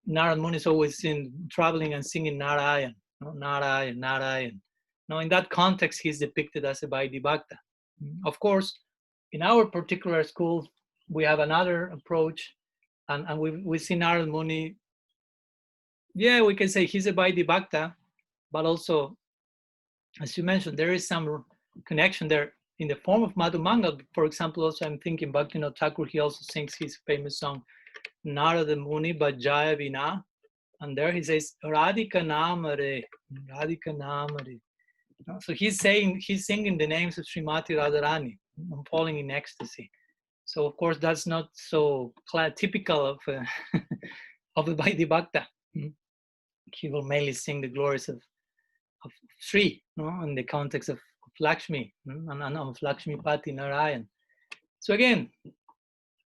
Narad Muni is always seen traveling and singing Narayan, no? Narayan, Narayan. Now, in that context, he's depicted as a Vaidhi Bhakta. Of course, in our particular school, we have another approach, and we see Narad Muni. Yeah, we can say he's a Vaidhi Bhakta, but also, as you mentioned, there is some connection there in the form of Madhu Mangal. For example, also I'm thinking Bhaktivinoda Thakur, he also sings his famous song, Narada Muni Bajaya Vina. And there he says, Radhika Namare, Radhika Namare. So he's singing the names of Srimati Radharani. I'm falling in ecstasy. So of course, that's not so typical of of the Vaidhi Bhakta. He will mainly sing the glories of Sri, no? In the context of Lakshmi, and of Lakshmi Pati Narayan. So again,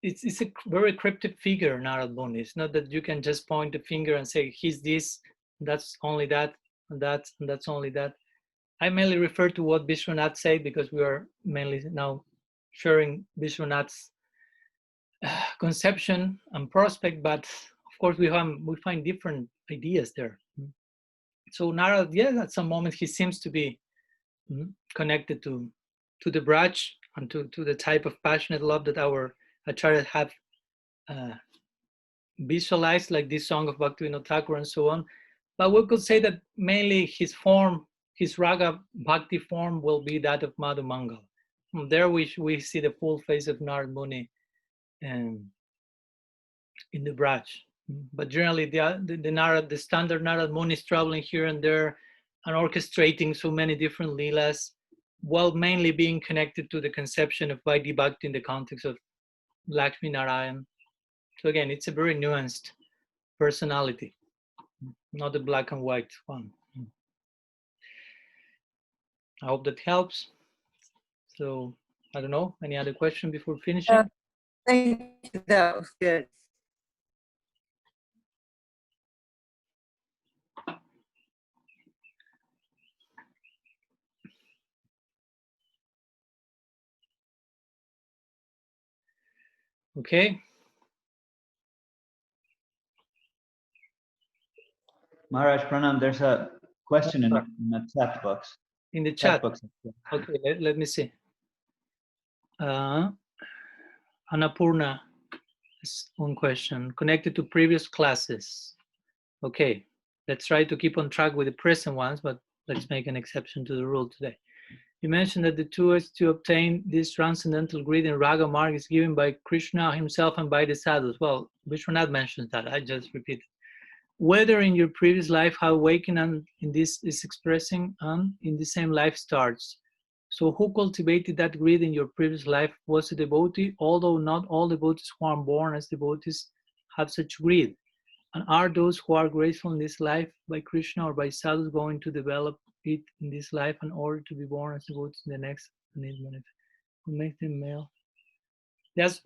it's a very cryptic figure, Narad Muni. It's not that you can just point the finger and say, he's this, that's only that, and that's only that. I mainly refer to what Vishwanath said because we are mainly now sharing Vishwanath's conception and prospect, but of course we find different ideas there. So Narad, yeah, at some moment he seems to be connected to the Braj and to the type of passionate love that our acharyas have visualized, like this song of Bhaktivinoda Thakur and so on. But we could say that mainly his form, his Raga Bhakti form, will be that of Madhu Mangal. From there we see the full face of Narad Muni in the Braj. But generally the standard Narad Muni is traveling here and there and orchestrating so many different leelas, while mainly being connected to the conception of Vaidhi Bhakti in the context of Lakshmi Narayan. So again, it's a very nuanced personality, not a black and white one. I hope that helps. So I don't know, any other question before finishing? Thank you, that was good. Okay. Maharaj Pranam, there's a question in the chat box. In the chat box. Okay, let me see. Annapurna has one question connected to previous classes. Okay, let's try to keep on track with the present ones, but let's make an exception to the rule today. You mentioned that the two is to obtain this transcendental greed in Raga Marg is given by Krishna himself and by the sadhus. Well, Vishwanath mentions that, I just repeat. Whether in your previous life how awakening and in this is expressing and in the same life starts. So who cultivated that greed in your previous life was a devotee, although not all devotees who are born as devotees have such greed. And are those who are grateful in this life by Krishna or by sadhus going to develop it in this life in order to be born as devotees in the next? Who makes them male? Yes.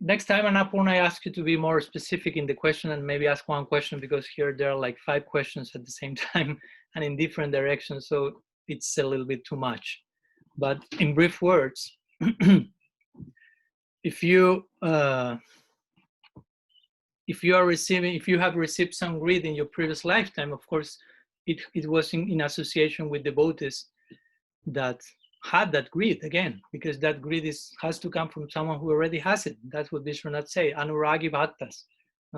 Next time, Annapurna, I ask you to be more specific in the question and maybe ask one question, because here there are like 5 questions at the same time and in different directions, so it's a little bit too much. But in brief words, if you have received some greed in your previous lifetime, of course, it was in association with devotees that had that greed again, because that greed has to come from someone who already has it. That's what Vishwanath say, anuragi bhattas,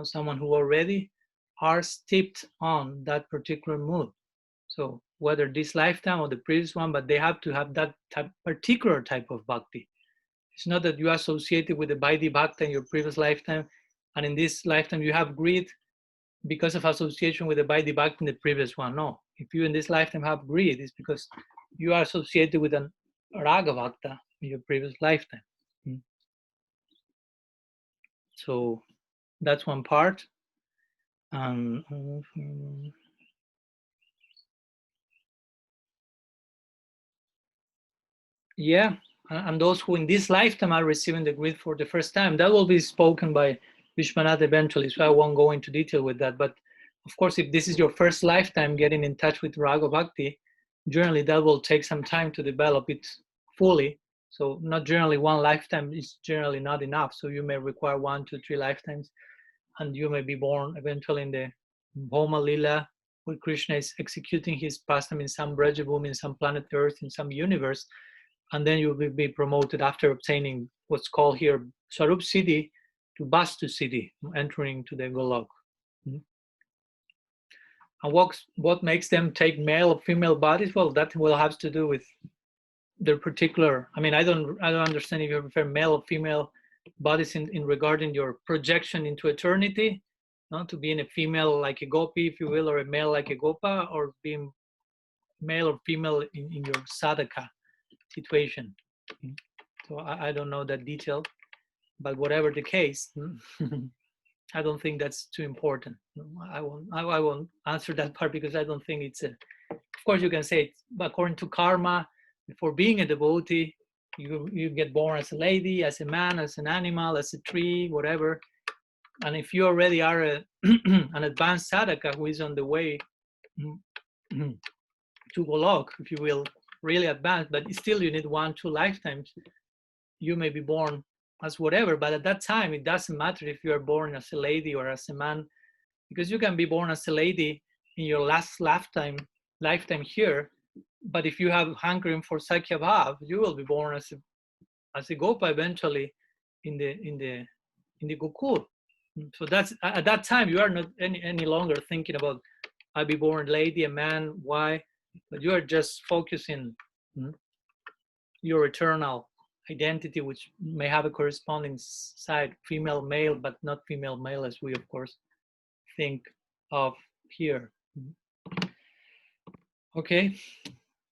someone who already are steeped on that particular mood. So whether this lifetime or the previous one, but they have to have that particular type of bhakti. It's not that you are associated with the Vaidhi Bhakta in your previous lifetime, and in this lifetime you have greed because of association with the Vaidhi Bhakta in the previous one. No, if you in this lifetime have greed, it's because you are associated with an Raga-vartma in your previous lifetime. So that's one part. Yeah, and those who in this lifetime are receiving the greed for the first time, that will be spoken by Vishwanath eventually, so I won't go into detail with that. But of course, if this is your first lifetime getting in touch with Raga Bhakti, generally that will take some time to develop it fully. So not generally one lifetime is generally not enough. So you may require 1, 2, 3 lifetimes, and you may be born eventually in the Bhoma Lila, where Krishna is executing his pastime in some Brajabhumi, in some planet Earth, in some universe. And then you will be promoted after obtaining what's called here Swarup Siddhi to Vastu Siddhi, entering to the Golok. And what makes them take male or female bodies? Well, that will have to do with their particular. I mean, I don't understand if you prefer male or female bodies in regarding your projection into eternity, to being a female like a gopi, if you will, or a male like a gopa, or being male or female in your sadhaka situation. So I don't know that detail, but whatever the case, I don't think that's too important. I won't answer that part because I don't think it's a. Of course, you can say it, but according to karma, before being a devotee, you get born as a lady, as a man, as an animal, as a tree, whatever. And if you already are an advanced sadhaka who is on the way to Golok, if you will, really advanced, but still you need 1, 2 lifetimes, you may be born as whatever, but at that time it doesn't matter if you are born as a lady or as a man, because you can be born as a lady in your last lifetime here, but if you have hankering for Sakya Bhav, you will be born as a Gopa eventually in the Gokul. So that's at that time you are not any longer thinking about I'll be born lady, a man, why, but you are just focusing your eternal identity, which may have a corresponding side, female, male, but not female, male, as we of course think of here. Okay,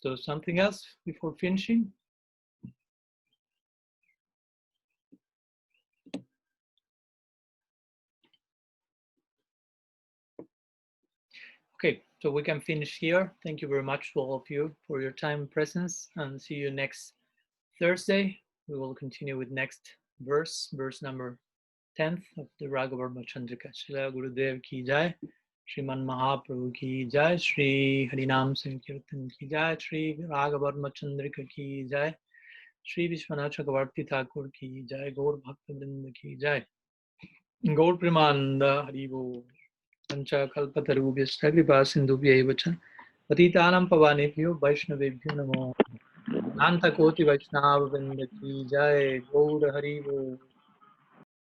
so something else before finishing? Okay, so we can finish here. Thank you very much to all of you for your time and presence, and see you next Thursday. We will continue with next verse number 10th of the Raga-vartma-candrika. Srila Gurudev ki jai, Sriman Mahaprabhu ki jai, Shri Harinam Sankirtan ki jai, Shri Raga-vartma-candrika ki jai, Shri Vishwanath Chakravarti Thakur ki jai, Gaur Bhakta-vrinda ki jai, Gaur Premananda Haribo. Pancha kalpatarubhyascha kripa sindhubhyaiva cha patitanam pavanebhyo vaishnavebhyo namo. Nanta koti vaishnava vrinda ki jai, Gaur Haribo.